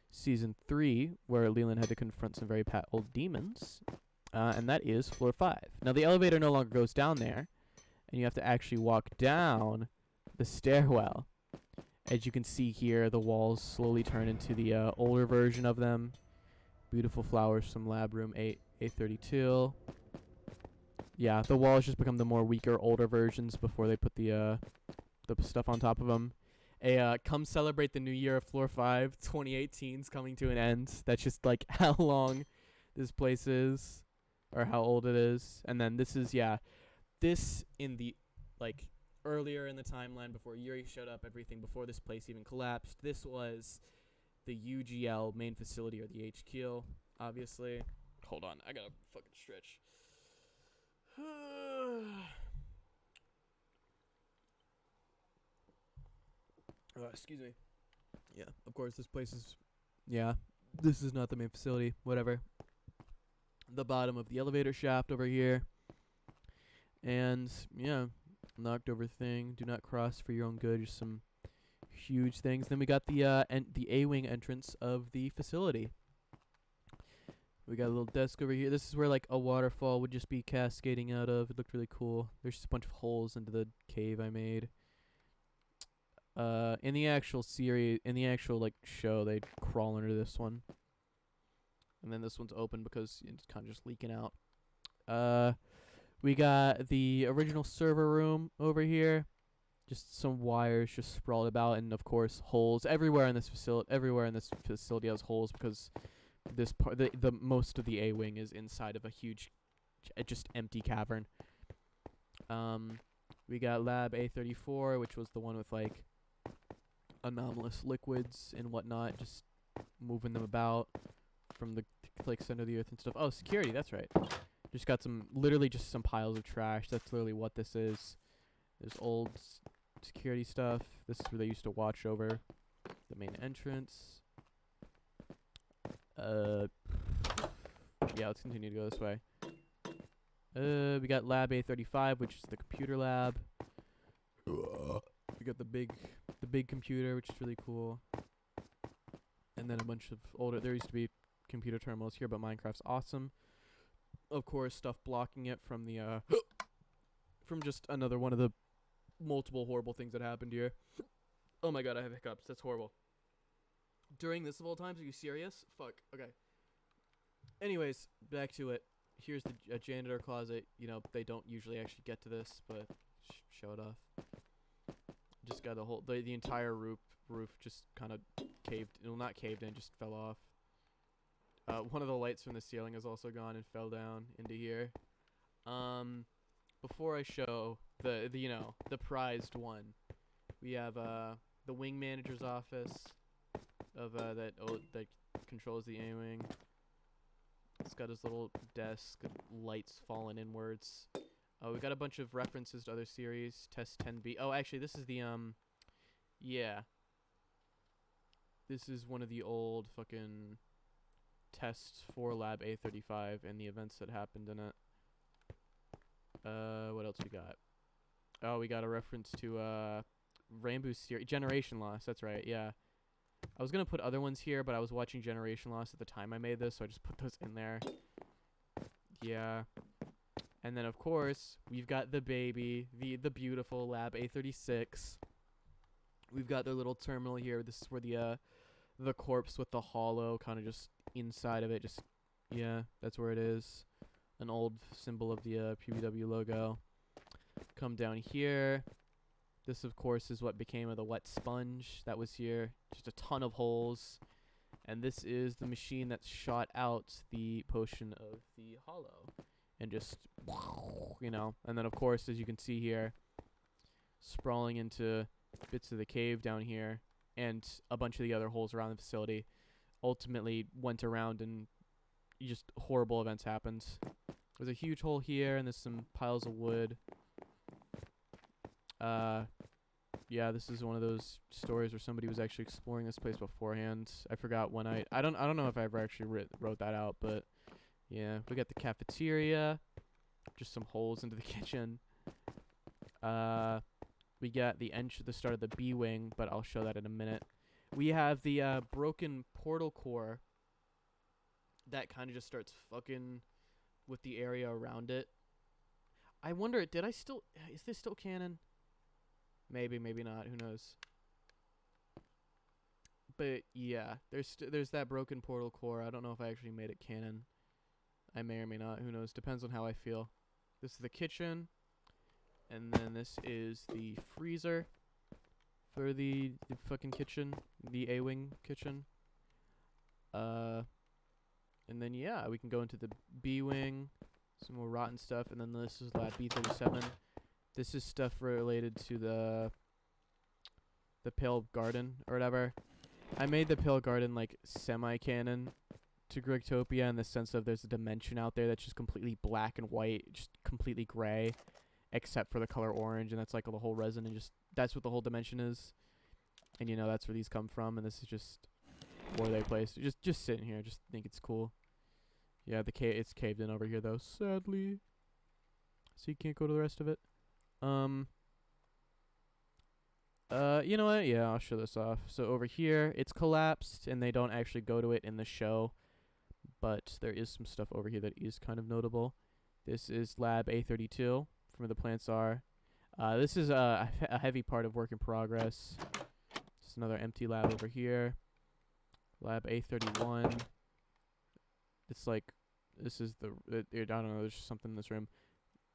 season 3, where Leland had to confront some very old demons, and that is floor 5. Now the elevator no longer goes down there, and you have to actually walk down the stairwell. As you can see here, the walls slowly turn into the older version of them. Beautiful flowers from lab room A32. Yeah, the walls just become the more weaker, older versions before they put the stuff on top of them. Come celebrate the new year of floor 5. 2018's coming to an end. That's just like how long this place is, or how old it is. And then this is, this in the, like, earlier in the timeline before Yuri showed up, everything before this place even collapsed. This was the UGL main facility, or the HQ, obviously. Hold on, I gotta fucking stretch. Excuse me. Yeah, of course, this place is... Yeah, this is not the main facility. Whatever. The bottom of the elevator shaft over here. And, yeah, knocked over thing. Do not cross for your own good. Just some huge things. Then we got the A-wing entrance of the facility. We got a little desk over here. This is where, like, a waterfall would just be cascading out of. It looked really cool. There's just a bunch of holes into the cave I made. In the actual series, like, show, they crawl under this one. And then this one's open because it's kind of just leaking out. We got the original server room over here. Just some wires just sprawled about, and, of course, holes. Everywhere in this facility has holes because... This part, the most of the A-wing is inside of a huge, just empty cavern. We got Lab A34, which was the one with like anomalous liquids and whatnot, just moving them about from the like center of the earth and stuff. Oh, security, that's right. Just got literally just some piles of trash. That's literally what this is. There's old security stuff. This is where they used to watch over the main entrance. Yeah, let's continue to go this way. We got Lab A35, which is the computer lab. We got the big computer, which is really cool. And then a bunch of older... There used to be computer terminals here, but Minecraft's awesome. Of course, stuff blocking it from the, from just another one of the multiple horrible things that happened here. Oh my god, I have hiccups. That's horrible. During this of all times, are you serious? Fuck. Okay. Anyways, back to it. Here's the janitor closet. You know, they don't usually actually get to this, but show it off. Just got the entire roof just kind of caved. Well, not caved in, just fell off. One of the lights from the ceiling is also gone and fell down into here. Before I show the prized one, we have the wing manager's office that controls the A-wing. It's got his little desk, lights falling inwards. We got a bunch of references to other series. Test 10B. Oh, actually, this is the yeah. This is one of the old fucking tests for Lab A35 and the events that happened in it. What else we got? Oh, we got a reference to Rainbow Series Generation Loss. That's right. Yeah. I was gonna put other ones here, but I was watching Generation Loss at the time I made this, so I just put those in there. Yeah. And then of course we've got the baby, the beautiful Lab A36. We've got their little terminal here. This is where the corpse with the hollow kind of just inside of it. Just yeah, that's where it is. An old symbol of the PBW logo. Come down here. This, of course, is what became of the wet sponge that was here. Just a ton of holes. And this is the machine that shot out the potion of the hollow. And just, you know. And then, of course, as you can see here, sprawling into bits of the cave down here and a bunch of the other holes around the facility ultimately went around and just horrible events happened. There's a huge hole here, and there's some piles of wood. Yeah, this is one of those stories where somebody was actually exploring this place beforehand. I forgot when I don't know if I ever actually wrote that out, but yeah, we got the cafeteria, just some holes into the kitchen. We got the start of the B wing, but I'll show that in a minute. We have the broken portal core that kind of just starts fucking with the area around it. I wonder, is this still canon? Maybe, maybe not. Who knows? But yeah, there's that broken portal core. I don't know if I actually made it canon. I may or may not. Who knows? Depends on how I feel. This is the kitchen, and then this is the freezer for the fucking kitchen, the A-wing kitchen. And then yeah, we can go into the B-wing, some more rotten stuff, and then this is Lab B37. This is stuff related to the Pale Garden or whatever. I made the Pale Garden like semi-canon to Grugtopia in the sense of there's a dimension out there that's just completely black and white, just completely gray, except for the color orange, and that's like the whole resin, and just that's what the whole dimension is. And you know that's where these come from, and this is just where they placed. Just sitting here, just think it's cool. Yeah, it's caved in over here though, sadly. So you can't go to the rest of it. You know what? Yeah, I'll show this off. So over here, it's collapsed, and they don't actually go to it in the show, but there is some stuff over here that is kind of notable. This is Lab A32, from where the plants are. This is a heavy part of work in progress. Just another empty lab over here. Lab A31. It's like, this is I don't know, there's something in this room.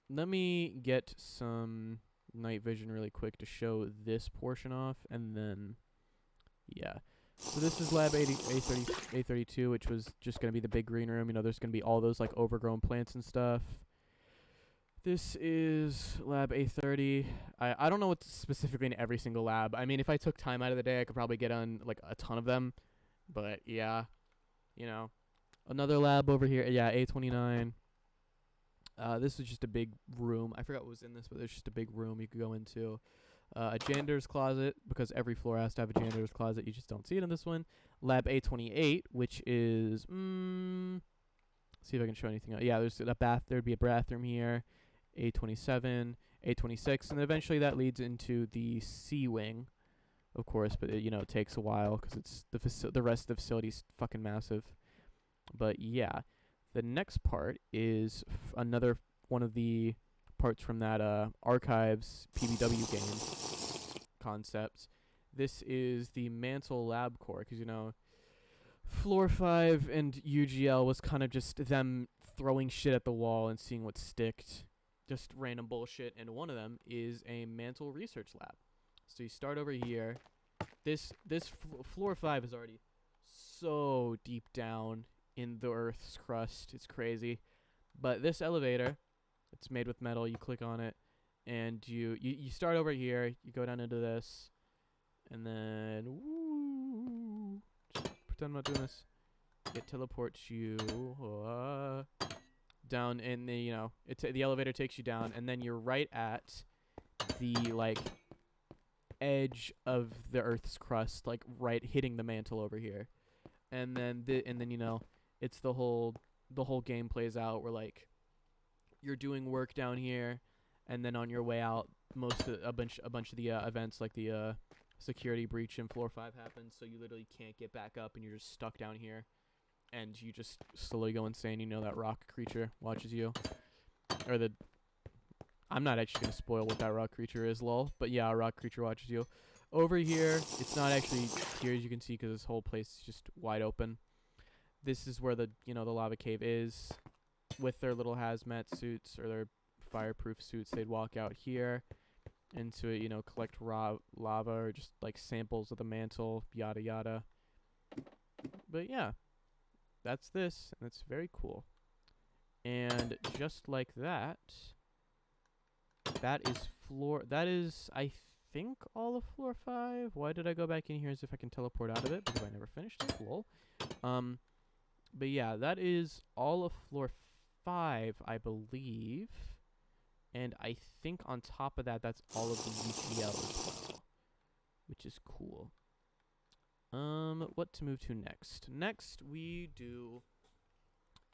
Let me get some night vision really quick to show this portion off, and then, yeah. So this is Lab A32, which was just going to be the big green room. You know, there's going to be all those, like, overgrown plants and stuff. This is Lab A30. I don't know what's specifically in every single lab. I mean, if I took time out of the day, I could probably get on, like, a ton of them. But, yeah, you know. Another lab over here. Yeah, A29. This was just a big room. I forgot what was in this, but there's just a big room you could go into. A janitor's closet, because every floor has to have a janitor's closet. You just don't see it in this one. Lab A28, which is, see if I can show anything else. Yeah, there's there'd be a bathroom here. A27, A26, and eventually that leads into the C wing, of course. But it takes a while because it's the rest of the facility's fucking massive. But yeah, the next part is another one of the parts from that Archives PBW game concept. This is the Mantle Lab Core, because Floor 5 and UGL was kind of just them throwing shit at the wall and seeing what sticked. Just random bullshit, and one of them is a Mantle Research Lab. So you start over here. This Floor 5 is already so deep down in the Earth's crust. It's crazy. But this elevator, it's made with metal. You click on it, and you start over here. You go down into this, and then just pretend I'm not doing this. It teleports you down, and the elevator takes you down, and then you're right at the edge of the Earth's crust, like right hitting the mantle over here. And then it's the whole game plays out where like you're doing work down here, and then on your way out, a bunch of the events like the security breach in floor 5 happens, so you literally can't get back up, and you're just stuck down here, and you just slowly go insane. That rock creature watches you, or the. I'm not actually gonna spoil what that rock creature is, lol. But yeah, a rock creature watches you. Over here, it's not actually here as you can see because this whole place is just wide open. This is where the lava cave is. With their little hazmat suits or their fireproof suits, they'd walk out here into it, collect raw lava or just like samples of the mantle, yada yada. But yeah, that's this, and it's very cool. And just like that, that is I think all of floor 5. Why did I go back in here as if I can teleport out of it? Because I never finished it. Lol. But yeah, that is all of floor 5, I believe. And I think on top of that, that's all of the UCL as well, which is cool. What to move to next? Next, we do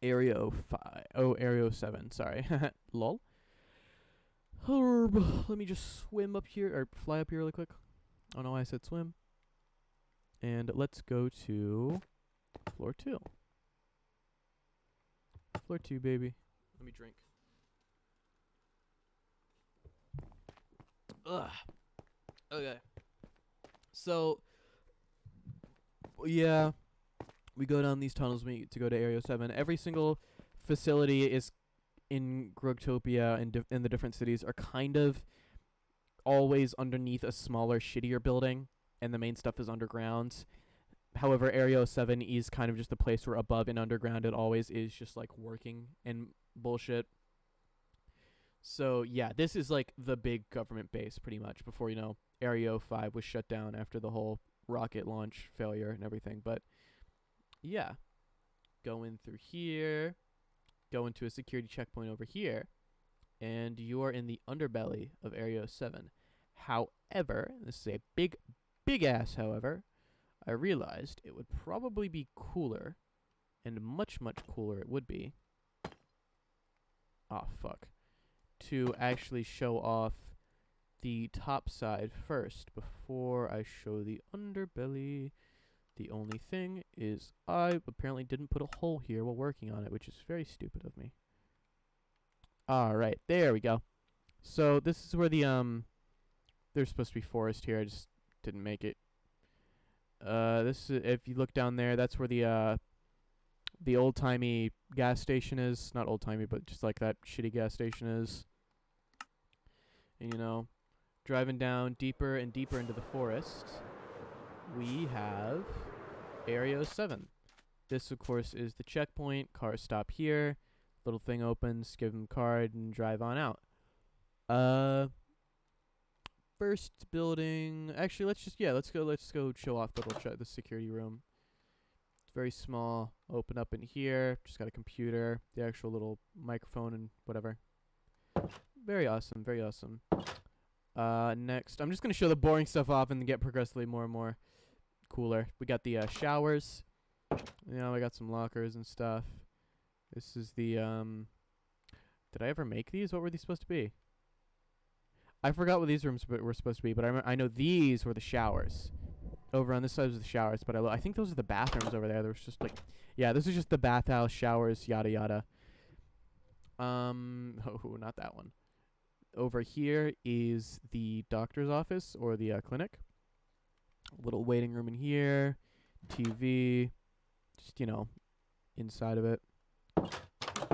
Area 5. Oh, Area 7. Sorry. Lol. Let me just swim up here, or fly up here really quick. I don't know why I said swim. And let's go to floor 2. Floor 2, baby. Let me drink. Ugh. Okay. So, yeah, we go down these tunnels to go to Area 7. Every single facility is in Grugtopia and in the different cities are kind of always underneath a smaller, shittier building, and the main stuff is underground. However, Area 7 is kind of just a place where above and underground it always is just like working and bullshit. So yeah, this is like the big government base pretty much before, Area 5 was shut down after the whole rocket launch failure and everything. But yeah, going through here, go into a security checkpoint over here, and you are in the underbelly of Area 7. However, this is a big ass however, I realized it would probably be cooler, and much cooler it would be. Oh, fuck. To actually show off the top side first before I show the underbelly. The only thing is I apparently didn't put a hole here while working on it, which is very stupid of me. Alright, there we go. So this is where there's supposed to be forest here. I just didn't make it. This is, if you look down there, that's where the old-timey gas station is. Not old-timey, but just like that shitty gas station is. And, driving down deeper and deeper into the forest, we have Area 7. This, of course, is the checkpoint. Cars stop here. Little thing opens, give them card, and drive on out. First building. Actually, let's go show off the security room. It's very small. Open up in here. Just got a computer, the actual little microphone and whatever. Very awesome, very awesome. Next, I'm just gonna show the boring stuff off and get progressively more and more cooler. We got the showers. We got some lockers and stuff. This is the did I ever make these? What were these supposed to be? I forgot what these rooms were supposed to be, but I know these were the showers. Over on this side was the showers, but I think those are the bathrooms over there. There was just like, yeah, this is just the bathhouse, showers, yada yada. Oh, not that one. Over here is the doctor's office or the clinic. A little waiting room in here, TV, just inside of it.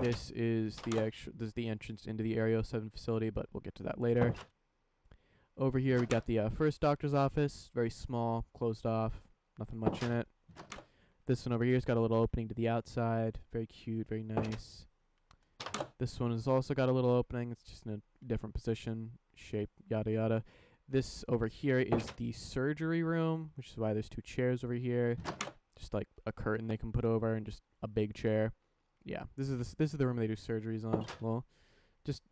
This is the entrance into the Area 7 facility, but we'll get to that later. Over here we got the first doctor's office, very small, closed off, nothing much in it. This one over here's got a little opening to the outside, very cute, very nice. This one has also got a little opening, it's just in a different position, shape, yada yada. This over here is the surgery room, which is why there's 2 chairs over here. Just like a curtain they can put over and just a big chair. Yeah, this is the room they do surgeries on. Well, just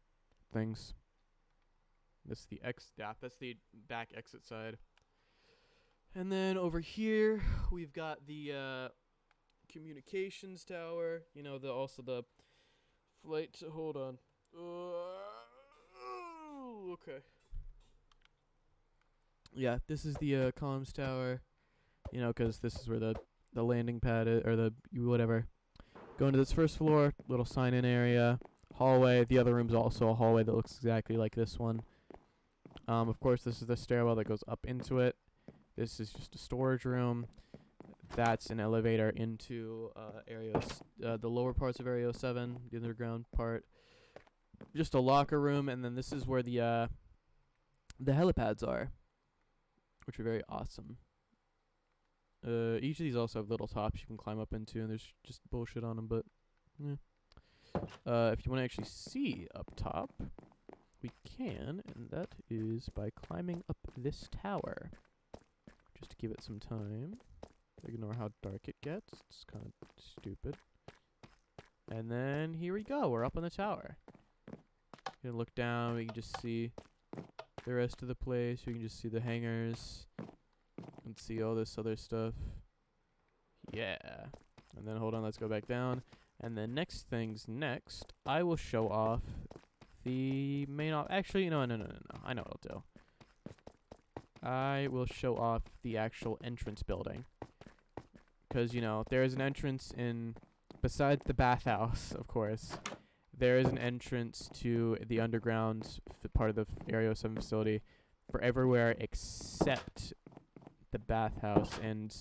things. This is the that's the back exit side. And then over here we've got the communications tower. You know, also the flight. Hold on. Okay. Yeah, this is the comms tower. You know, because this is where the landing pad is, or the whatever. Go into this first floor, little sign-in area, hallway. The other room's also a hallway that looks exactly like this one. Of course, this is the stairwell that goes up into it. This is just a storage room. That's an elevator into the lower parts of Area 7, the underground part. Just a locker room, and then this is where the helipads are, which are very awesome. Each of these also have little tops you can climb up into, and there's just bullshit on them, but yeah. If you want to actually see up top, we can, and that is by climbing up this tower. Just to give it some time. Ignore how dark it gets. It's kind of stupid. And then here we go. We're up on the tower. You can look down. We can just see the rest of the place. We can just see the hangars. And see all this other stuff. Yeah. And then hold on. Let's go back down. And then next thing's next. I will show off the main actually, no. I know what I'll do. I will show off the actual entrance building. Because, you know, there is an entrance besides the bathhouse, of course, there is an entrance to the underground part of the Area 7 facility for everywhere except the bathhouse. And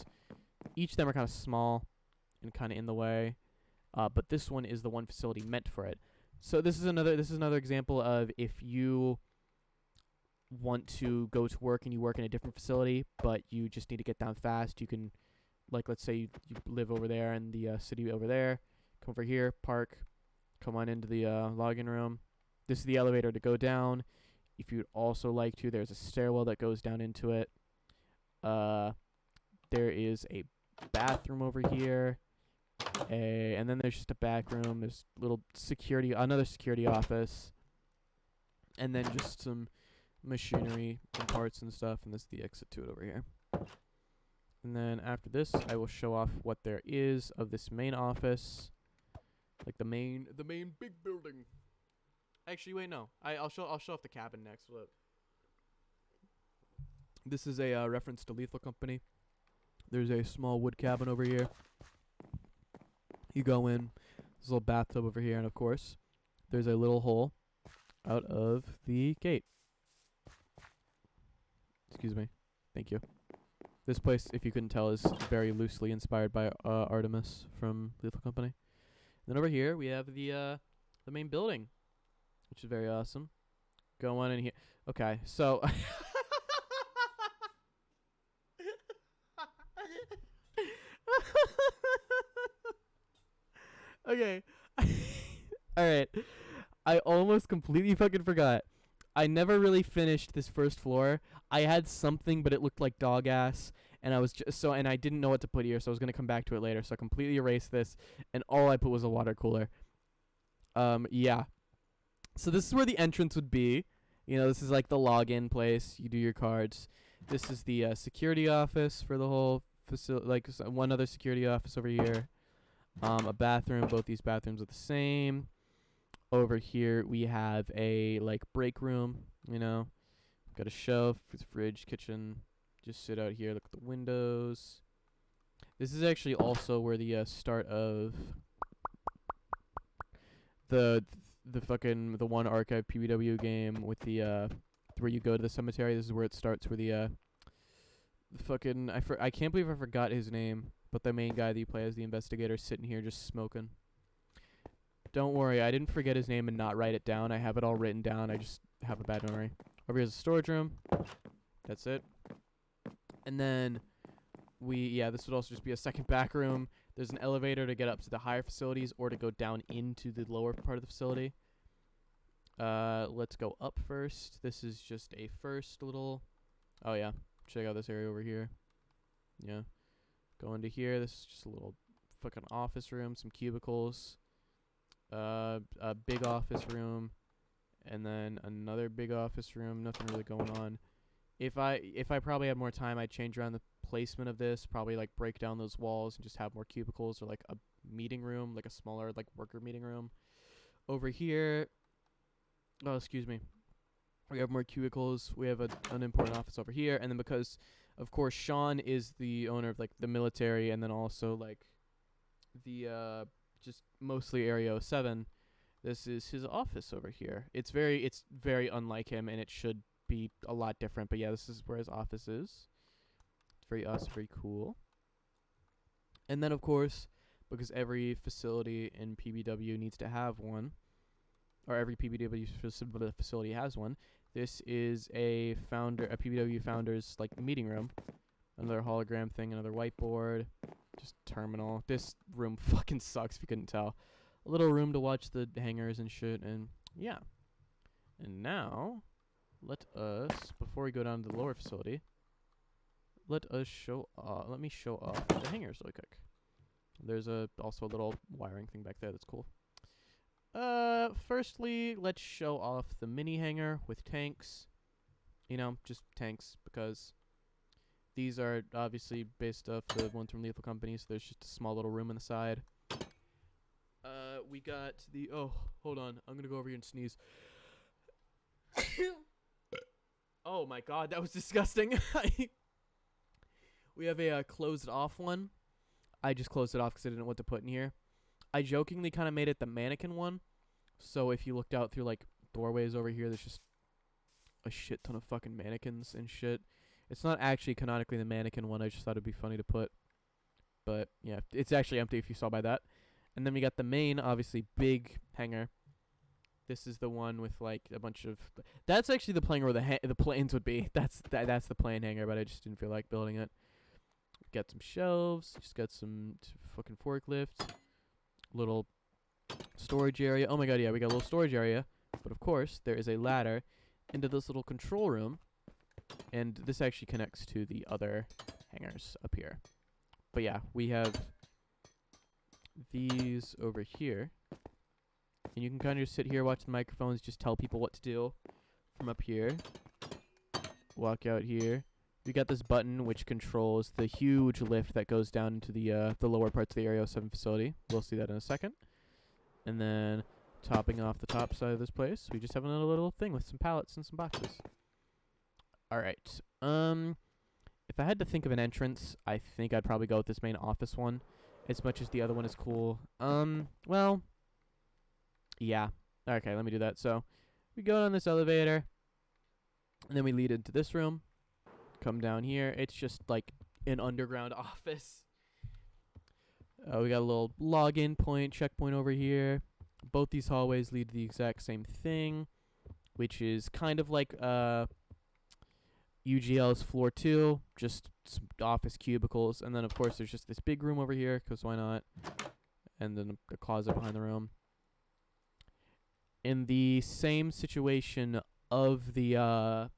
each of them are kind of small and kind of in the way. But this one is the one facility meant for it. So this is another example of if you want to go to work and you work in a different facility, but you just need to get down fast, you can, like, let's say you live over there in the city over there, come over here, park, come on into the login room. This is the elevator to go down. If you'd also like to, there's a stairwell that goes down into it. There is a bathroom over here. And then there's just a back room. There's another security office. And then just some machinery and parts and stuff. And this is the exit to it over here. And then after this, I will show off what there is of this main office. Like the main big building. Actually, wait, no. I'll show off the cabin next. Look. This is a reference to Lethal Company. There's a small wood cabin over here. You go in. There's a little bathtub over here, and of course, there's a little hole out of the gate. Excuse me. Thank you. This place, if you couldn't tell, is very loosely inspired by Artemis from Lethal Company. And then over here we have the main building, which is very awesome. Go on in here. Okay, so okay. Alright. I almost completely fucking forgot. I never really finished this first floor. I had something, but it looked like dog ass, and I was and I didn't know what to put here, so I was gonna come back to it later. So I completely erased this, and all I put was a water cooler. Yeah. So this is where the entrance would be. You know, this is like the login place. You do your cards. This is the security office for the whole facility. Like one other security office over here. A bathroom. Both these bathrooms are the same. Over here we have a like break room. You know, got a shelf, fridge, kitchen. Just sit out here. Look at the windows. This is actually also where the start of the one archive PBW game with the where you go to the cemetery. This is where it starts. Where the fucking I can't believe I forgot his name, but the main guy that you play as the investigator sitting here just smoking. Don't worry, I didn't forget his name and not write it down. I have it all written down. I just have a bad memory. Over here's a storage room. That's it. And then this would also just be a second back room. There's an elevator to get up to the higher facilities or to go down into the lower part of the facility. Let's go up first. This is just a first little... Oh, yeah. Check out this area over here. Yeah. Go into here. This is just a little fucking office room. Some cubicles. A big office room. and then another big office room. Nothing really going on. If I probably had more time, I'd change around the placement of this. Probably like break down those walls and just have more cubicles or like a meeting room, like a smaller like worker meeting room. Over here, oh excuse me, we have more cubicles. We have an important office over here, and then because of course Sean is the owner of like the military and then also like the just mostly Area 07. This is his office over here. It's very unlike him, and it should be a lot different. But yeah, this is where his office is. It's very awesome, very cool. And then of course, because every facility in PBW needs to have one, or every PBW facility has one. This is a PBW founder's like meeting room. Another hologram thing, another whiteboard, just terminal. This room fucking sucks if you couldn't tell. A little room to watch the hangers and shit, and yeah. And now, let us, before we go down to the lower facility, let me show off the hangers really quick. There's also a little wiring thing back there that's cool. Firstly, let's show off the mini hangar with tanks. You know, just tanks, because these are obviously based off the ones from Lethal Company, so there's just a small little room on the side. We got the, oh, hold on, I'm gonna go over here and sneeze. Oh my god, that was disgusting. We have a closed off one. I just closed it off because I didn't know what to put in here. I jokingly kind of made it the mannequin one. So if you looked out through like doorways over here, there's just a shit ton of fucking mannequins and shit. It's not actually canonically the mannequin one. I just thought it'd be funny to put. But yeah, it's actually empty if you saw by that. And then we got the main, obviously big hangar. This is the one with like a bunch of. That's actually the plane where the planes would be. That's the plane hangar, but I just didn't feel like building it. Got some shelves. Just got some fucking forklifts. Little storage area. Oh my god, yeah, we got a little storage area. But of course, there is a ladder into this little control room. And this actually connects to the other hangars up here. But yeah, we have these over here. And you can kind of just sit here, watch the microphones, just tell people what to do from up here. Walk out here. We got this button which controls the huge lift that goes down into the lower parts of the Area 07 facility. We'll see that in a second. And then topping off the top side of this place, we just have another little thing with some pallets and some boxes. Alright. If I had to think of an entrance, I think I'd probably go with this main office one. As much as the other one is cool. Well, yeah. Okay, let me do that. So, we go down this elevator. And then we lead into this room. Come down here. It's just like an underground office. We got a little login point, checkpoint over here. Both these hallways lead to the exact same thing, which is kind of like UGL's floor 2, just some office cubicles. And then, of course, there's just this big room over here, because why not? And then a closet behind the room. In the same situation of the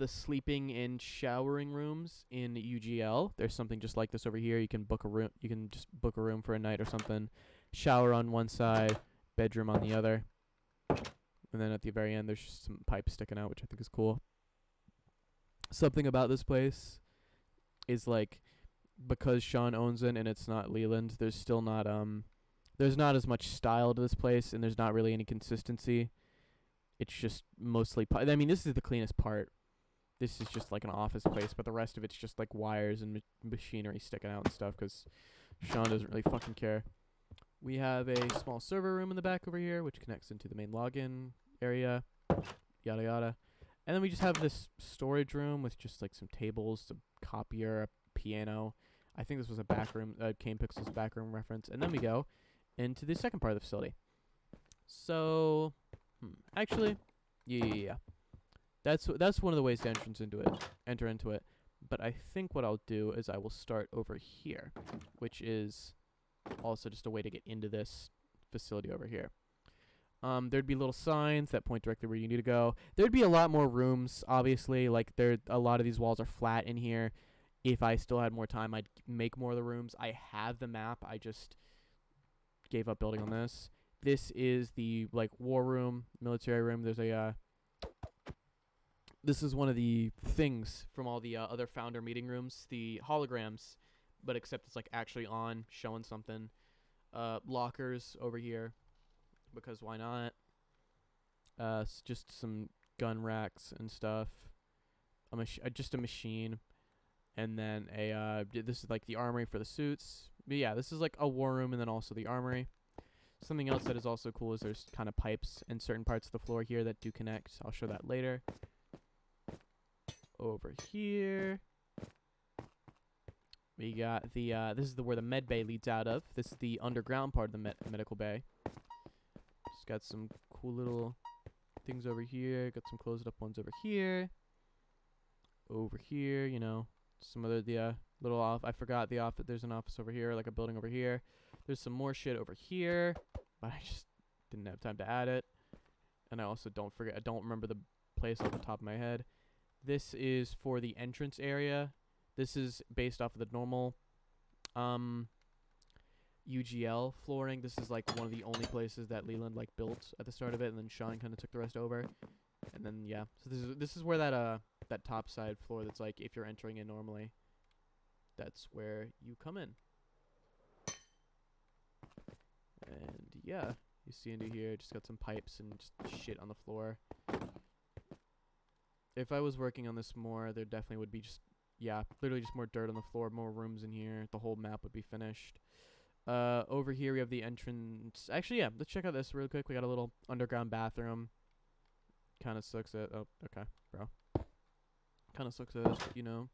sleeping and showering rooms in UGL, there's something just like this over here. You can book a room. You can just book a room for a night or something. Shower on one side, bedroom on the other. And then at the very end, there's just some pipes sticking out, which I think is cool. Something about this place is like, because Sean owns it and it's not Leland, there's still not there's not as much style to this place, and there's not really any consistency. It's just mostly I mean, this is the cleanest part. This is just like an office place, but the rest of it's just like wires and machinery sticking out and stuff, because Sean doesn't really fucking care. We have a small server room in the back over here, which connects into the main login area, yada yada. And then we just have this storage room with just like some tables, a copier, a piano. I think this was a back room, Kane Pixel's back room reference. And then we go into the second part of the facility. So, actually, yeah. That's one of the ways to enter into it. But I think what I'll do is I will start over here, which is also just a way to get into this facility over here. There'd be little signs that point directly where you need to go. There'd be a lot more rooms, obviously. Like, a lot of these walls are flat in here. If I still had more time, I'd make more of the rooms. I have the map. I just gave up building on this. This is the like war room, military room. There's a this is one of the things from all the other founder meeting rooms, the holograms, but except it's like actually on, showing something. Lockers over here, because why not? Just some gun racks and stuff. Just a machine, and then this is like the armory for the suits. But yeah, this is like a war room, and then also the armory. Something else that is also cool is there's kind of pipes in certain parts of the floor here that do connect. I'll show that later. Over here, we got the this is where the med bay leads out of. This is the underground part of the medical bay. Just got some cool little things over here. Got some closed up ones over here. Over here, you know, some other little off. I forgot the office. There's an office over here, like a building over here. There's some more shit over here, but I just didn't have time to add it. And I also don't remember the place off the top of my head. This is for the entrance area. This is based off of the normal UGL flooring. This is like one of the only places that Leland like built at the start of it, and then Sean kind of took the rest over. And then yeah, so this is where that top side floor that's like if you're entering in normally, that's where you come in. And yeah, you see into here, just got some pipes and just shit on the floor. If I was working on this more, there definitely would be just, yeah, literally just more dirt on the floor, more rooms in here. The whole map would be finished. Over here we have the entrance. Actually, yeah, let's check out this real quick. We got a little underground bathroom. Kind of sucks it. Oh, okay, bro. Kind of sucks it, but you know.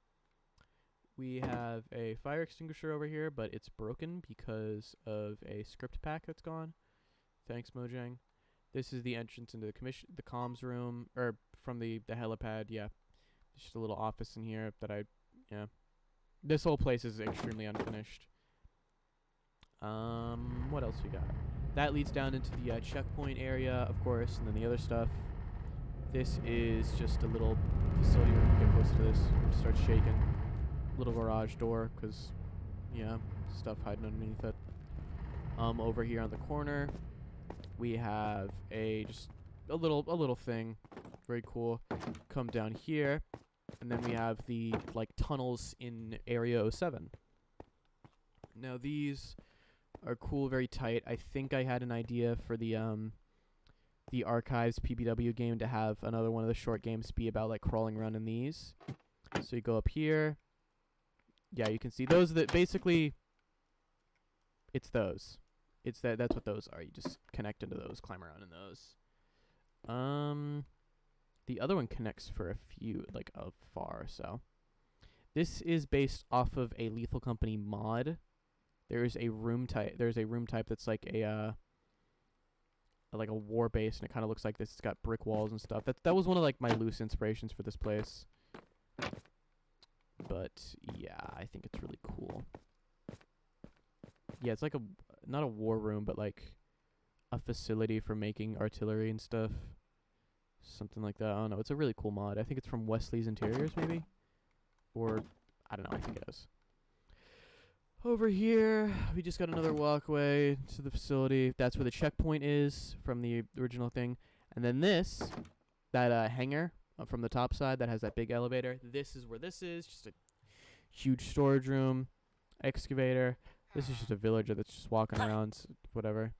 We have a fire extinguisher over here, but it's broken because of a script pack that's gone. Thanks, Mojang. This is the entrance into the comms room, or from the helipad. Yeah, just a little office in here that yeah. This whole place is extremely unfinished. What else we got? That leads down into the checkpoint area, of course, and then the other stuff. This is just a little facility room. Get close to this. Start shaking. Little garage door, cause yeah, stuff hiding underneath it. Over here on the corner, we have just a little thing, very cool. Come down here, and then we have the like tunnels in Area 07. Now these are cool, very tight. I think I had an idea for the Archives PBW game to have another one of the short games be about like crawling around in these. So you go up here. Yeah, you can see those that basically it's those. That's what those are. You just connect into those, climb around in those. The other one connects for a few like far, so this is based off of a Lethal Company mod. There's a room type that's like a war base, and it kind of looks like this. It's got brick walls and stuff. That was one of like my loose inspirations for this place. But yeah, I think it's really cool. Yeah, it's like not a war room, but like a facility for making artillery and stuff. Something like that. I don't know. It's a really cool mod. I think it's from Wesley's Interiors, maybe? Or, I don't know. I think it is. Over here, we just got another walkway to the facility. That's where the checkpoint is from the original thing. And then that hangar from the top side that has that big elevator. This is where this is. Just a huge storage room, excavator. This is just a villager that's just walking around, whatever.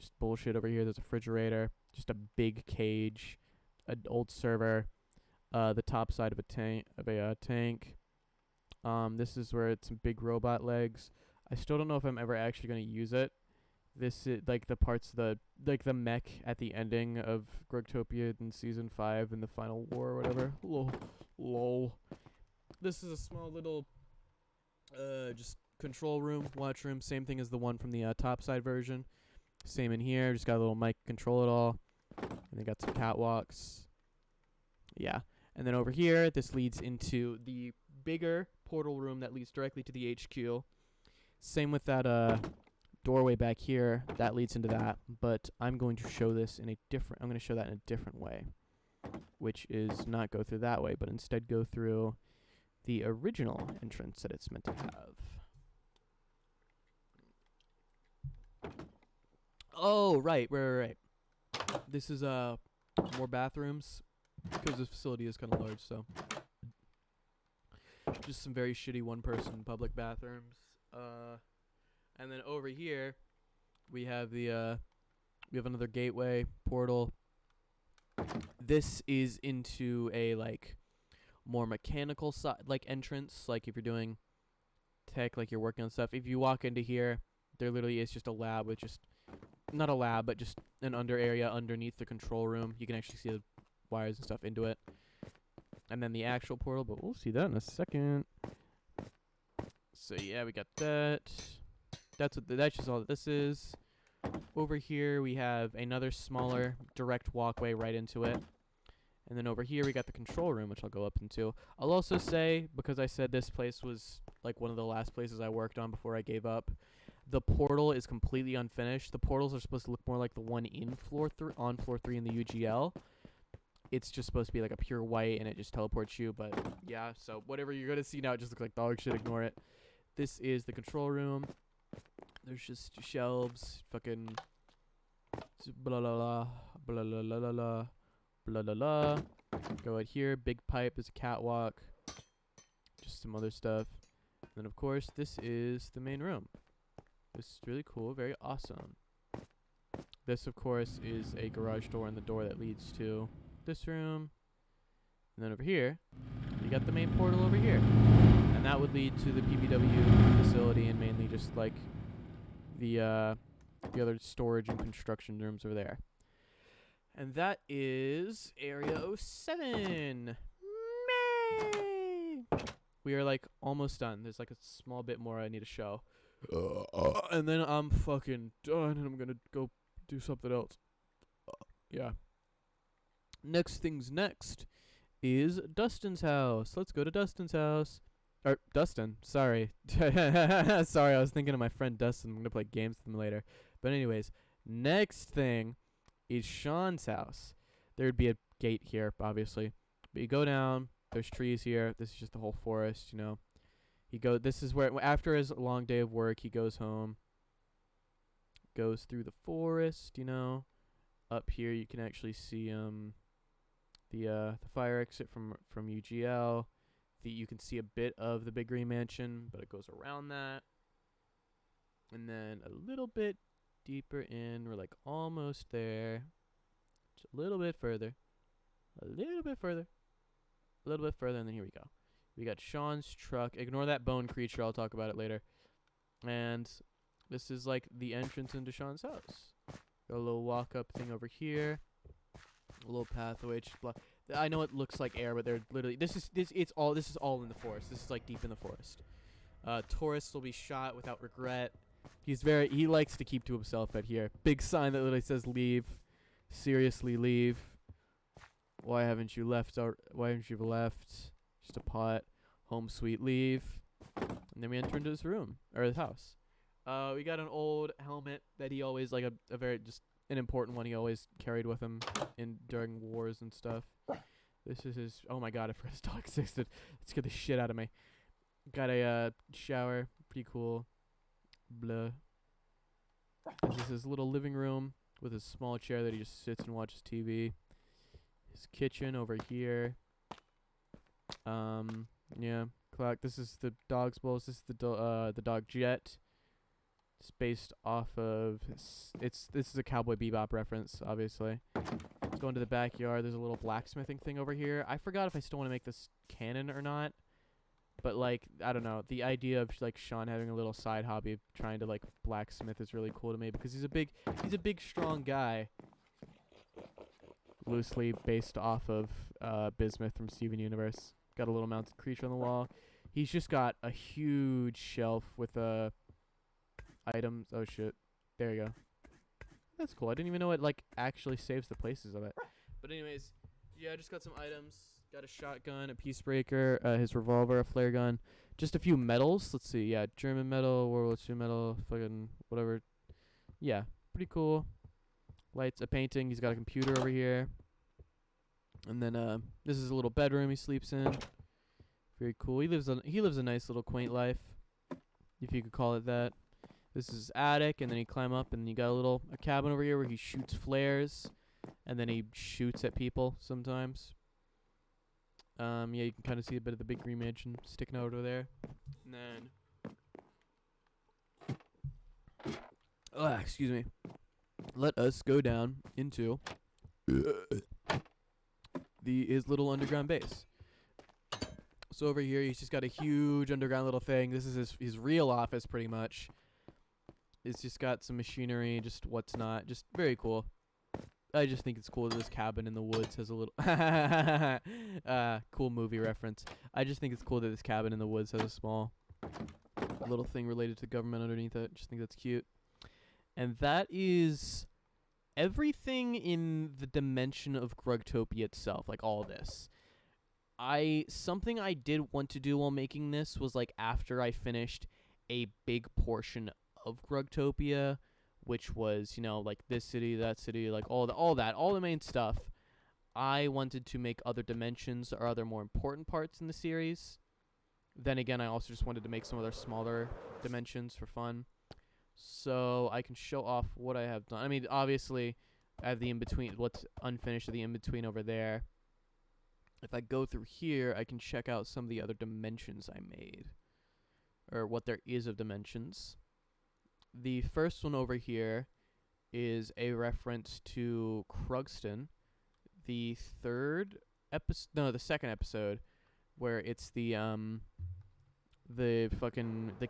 Just bullshit over here. There's a refrigerator, just a big cage, an old server, the top side of a tank. This is where it's some big robot legs. I still don't know if I'm ever actually going to use it. This is like the parts the mech at the ending of Grugtopia in season 5 in the final war or whatever. Lol. This is a small little just control room, watch room, same thing as the one from the top side version. Same in here, just got a little mic control it all. And they got some catwalks. Yeah. And then over here, this leads into the bigger portal room that leads directly to the HQ. Same with that doorway back here, that leads into that, but I'm going to show this I'm going to show that in a different way, which is not go through that way, but instead go through the original entrance that it's meant to have. Oh, right. This is more bathrooms because the facility is kind of large, so just some very shitty one-person public bathrooms. And then over here we have we have another gateway portal. This is into a like more mechanical side, like entrance. Like if you're doing tech, like you're working on stuff. If you walk into here, there literally is just a lab with just not a lab, but just an under area underneath the control room. You can actually see the wires and stuff into it. And then the actual portal, but we'll see that in a second. So yeah, we got that. That's just all that this is. Over here we have another smaller direct walkway right into it. And then over here we got the control room, which I'll go up into. I'll also say, because I said this place was like one of the last places I worked on before I gave up, the portal is completely unfinished. The portals are supposed to look more like the one on floor 3 in the UGL. It's just supposed to be like a pure white and it just teleports you, but yeah, so whatever you're going to see now, it just looks like dog shit, ignore it. This is the control room. There's just shelves, fucking blah blah blah, blah blah blah blah blah, blah blah blah. Go out here, big pipe, there's a catwalk, just some other stuff. And then of course, this is the main room. This is really cool, very awesome. This of course is a garage door and the door that leads to this room. And then over here, you got the main portal over here. And that would lead to the PBW facility and mainly just like the other storage and construction rooms over there. And that is Area 07. May! We are like almost done. There's like a small bit more I need to show. And then I'm fucking done and I'm gonna go do something else. Yeah. Next thing's next is Dustin's house. Let's go to Dustin's house. Or Dustin, sorry. Sorry, I was thinking of my friend Dustin. I'm going to play games with him later. But anyways, next thing is Sean's house. There'd be a gate here, obviously. But you go down, there's trees here. This is just the whole forest, you know. This is where, after his long day of work, he goes home. Goes through the forest, you know. Up here you can actually see the fire exit from UGL. You can see a bit of the Big Green Mansion, but it goes around that. And then a little bit deeper in, we're like almost there. Just a little bit further. A little bit further. A little bit further, and then here we go. We got Sean's truck. Ignore that bone creature, I'll talk about it later. And this is like the entrance into Sean's house. Got a little walk-up thing over here. A little pathway. I know it looks like air, but they're literally this is all in the forest. This is like deep in the forest. Tourists will be shot without regret. He likes to keep to himself out here. Big sign that literally says leave. Seriously, leave. Why haven't you left? Why haven't you left? Just a pot. Home sweet leave. And then we enter into his room or his house. We got an old helmet that he always like a very just an important one he always carried with him during wars and stuff. This is his. Oh my god, I forgot his dog existed. It scared the shit out of me. Got a shower, pretty cool. Blah. This is his little living room with his small chair that he just sits and watches TV. His kitchen over here. Yeah, clock. This is the dog's bowls. This is the dog Jet. It's based off of this is a Cowboy Bebop reference, obviously. Let's go into the backyard. There's a little blacksmithing thing over here. I forgot if I still want to make this canon or not. But like, I don't know. The idea of like Sean having a little side hobby of trying to like blacksmith is really cool to me because he's a big strong guy. Loosely based off of Bismuth from Steven Universe. Got a little mounted creature on the wall. He's just got a huge shelf with items. Oh shit. There you go. That's cool. I didn't even know it like actually saves the places of it. But anyways, yeah, I just got some items. Got a shotgun, a peace breaker, his revolver, a flare gun, just a few medals. Let's see. Yeah, German medal, World War II medal, fucking whatever. Yeah, pretty cool. Lights, a painting. He's got a computer over here. And then this is a little bedroom he sleeps in. Very cool. He lives a nice little quaint life, if you could call it that. This is his attic, and then you climb up, and then you got a cabin over here where he shoots flares, and then he shoots at people sometimes. Yeah, you can kind of see a bit of the big green mansion sticking out over there. And then, excuse me. Let us go down into his little underground base. So over here, he's just got a huge underground little thing. This is his real office, pretty much. It's just got some machinery, just what's not. Just very cool. I just think it's cool that this cabin in the woods has a little cool movie reference. I just think it's cool that this cabin in the woods has a small little thing related to government underneath it. Just think that's cute. And that is everything in the dimension of Grugtopia itself, like all this. Something I did want to do while making this was, like, after I finished a big portion of Grugtopia, which was, you know, like this city, that city, like all the main stuff. I wanted to make other dimensions or other more important parts in the series. Then again, I also just wanted to make some other smaller dimensions for fun. So I can show off what I have done. I mean, obviously, I have the in-between, what's unfinished of the in-between over there. If I go through here, I can check out some of the other dimensions I made, or what there is of dimensions. The first one over here is a reference to Krugston. The second episode, where it's the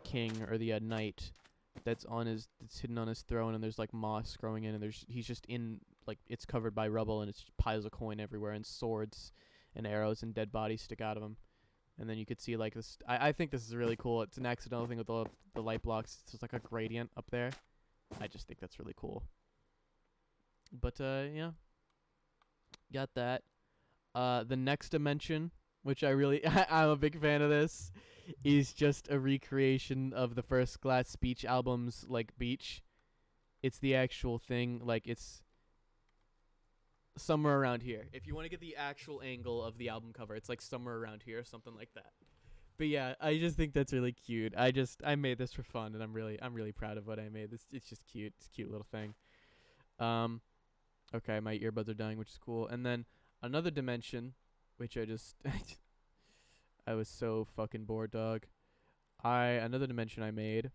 king or the knight that's hidden on his throne, and there's like moss growing in, and he's just in, like, it's covered by rubble, and it's just piles of coin everywhere, and swords and arrows and dead bodies stick out of him. And then you could see, like, this. I think this is really cool. It's an accidental thing with the light blocks. It's just like a gradient up there. I just think that's really cool. But, yeah. Got that. The next dimension, which I'm a big fan of this, is just a recreation of the first Glass Beach album's, like, beach. It's the actual thing. Like, it's somewhere around here. If you want to get the actual angle of the album cover, it's like somewhere around here, something like that. But yeah, I just think that's really cute. I made this for fun, and I'm really proud of what I made. It's just cute. It's a cute little thing. Okay, my earbuds are dying, which is cool. And then another dimension, which I was so fucking bored, dog. Another dimension I made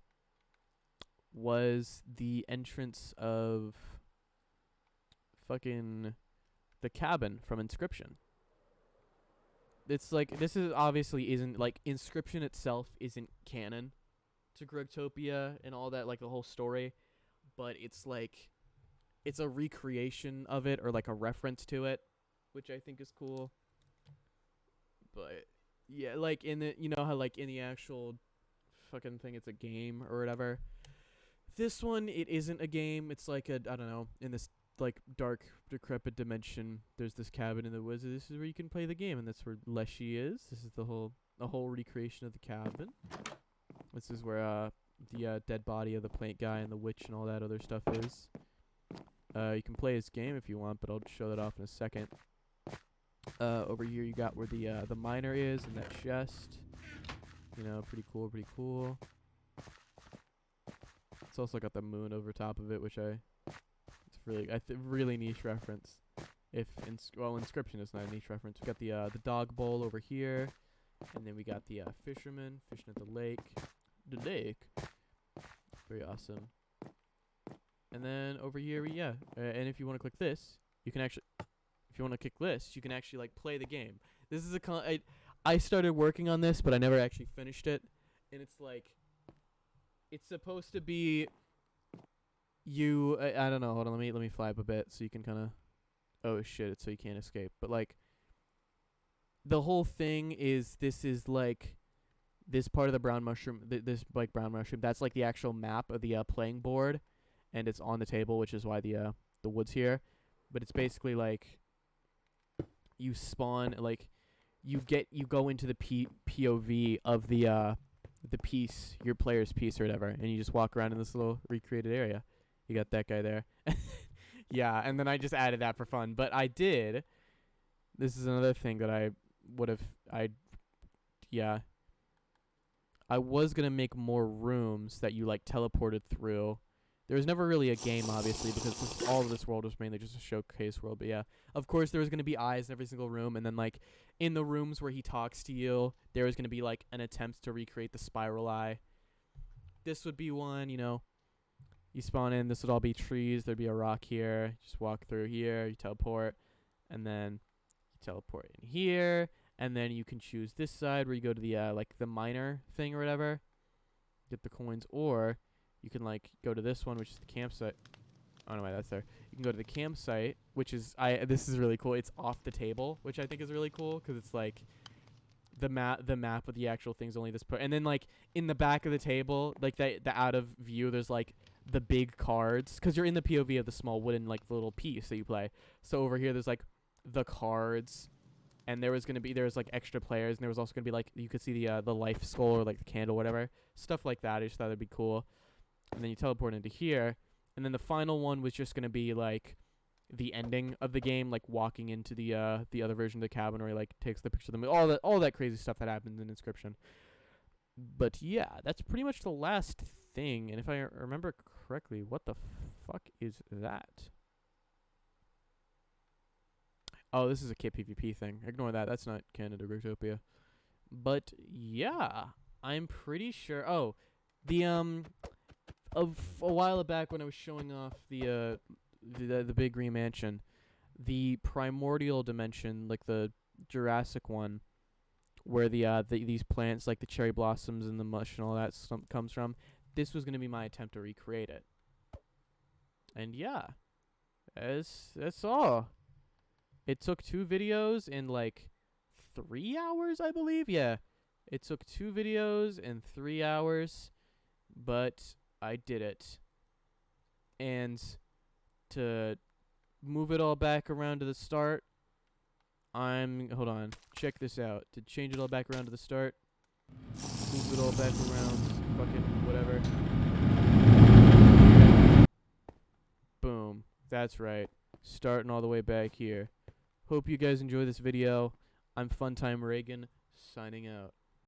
was the entrance of fucking the cabin from Inscription. It's like, this is obviously isn't, like, Inscription itself isn't canon to Grugtopia and all that, like, the whole story, but it's like, it's a recreation of it, or like a reference to it, which I think is cool. But yeah, like, in the, you know how, like, in the actual fucking thing it's a game or whatever, this one, it isn't a game. It's like I don't know, in this, like, dark, decrepit dimension, there's this cabin in the woods. This is where you can play the game, and that's where Leshy is. This is the whole recreation of the cabin. This is where the dead body of the plant guy and the witch and all that other stuff is. You can play his game if you want, but I'll show that off in a second. Over here you got where the miner is, and that chest. You know, pretty cool. It's also got the moon over top of it, which really niche reference. Inscription is not a niche reference. We got the dog bowl over here, and then we got the fisherman fishing at the lake. The lake, very awesome. And then over here, and if you want to click this, you can actually, like, play the game. This is I started working on this, but I never actually finished it, and it's like, it's supposed to be. I don't know. Hold on, let me fly up a bit so you can kind of. Oh shit! It's so you can't escape. But, like, the whole thing is, this is like, this part of the brown mushroom. Brown mushroom. That's like the actual map of the playing board, and it's on the table, which is why the wood's here. But it's basically like, you spawn, like, you go into the POV of the piece, your player's piece or whatever, and you just walk around in this little recreated area. You got that guy there. Yeah, and then I just added that for fun. But this is another thing that I I was gonna make more rooms that you like teleported through. There was never really a game, obviously, because all of this world was mainly just a showcase world. But yeah, of course, there was gonna be eyes in every single room, and then like in the rooms where he talks to you, there was gonna be like an attempt to recreate the spiral eye. This would be one, you know. You spawn in. This would all be trees. There'd be a rock here. You just walk through here. You teleport, and then you teleport in here, and then you can choose this side where you go to the like the miner thing or whatever, get the coins, or you can like go to this one, which is the campsite. Oh no, wait, that's there. You can go to the campsite, which is this is really cool. It's off the table, which I think is really cool because it's like the map with the actual things only this part. And then like in the back of the table, like the out of view, there's like the big cards because you're in the POV of the small wooden like little piece that you play. So over here, there's like the cards. And there's like extra players, and there was also gonna be like you could see the life skull or like the candle, whatever stuff like that. I just thought it'd be cool. And then you teleport into here, and then the final one was just gonna be like the ending of the game, like walking into the other version of the cabin where he like takes the picture of them, all that crazy stuff that happens in Inscription. But yeah, that's pretty much the last thing. And if I remember correctly, what the fuck is that? Oh, this is a kit PvP thing. Ignore that. That's not Canada Grugtopia. But yeah, I'm pretty sure. Oh, the of a while back when I was showing off the big green mansion, the primordial dimension, like the Jurassic one, where these plants like the cherry blossoms and the mush and all that comes from. This was gonna be my attempt to recreate it. And yeah, that's all. It took 2 videos in like 3 hours, I believe. Yeah, it took 2 videos in 3 hours, but I did it. And to move it all back around to the start, hold on, check this out. To change it all back around to the start, move it all back around, fucking whatever. Boom. That's right. Starting all the way back here. Hope you guys enjoy this video. I'm Funtime Reagan, signing out.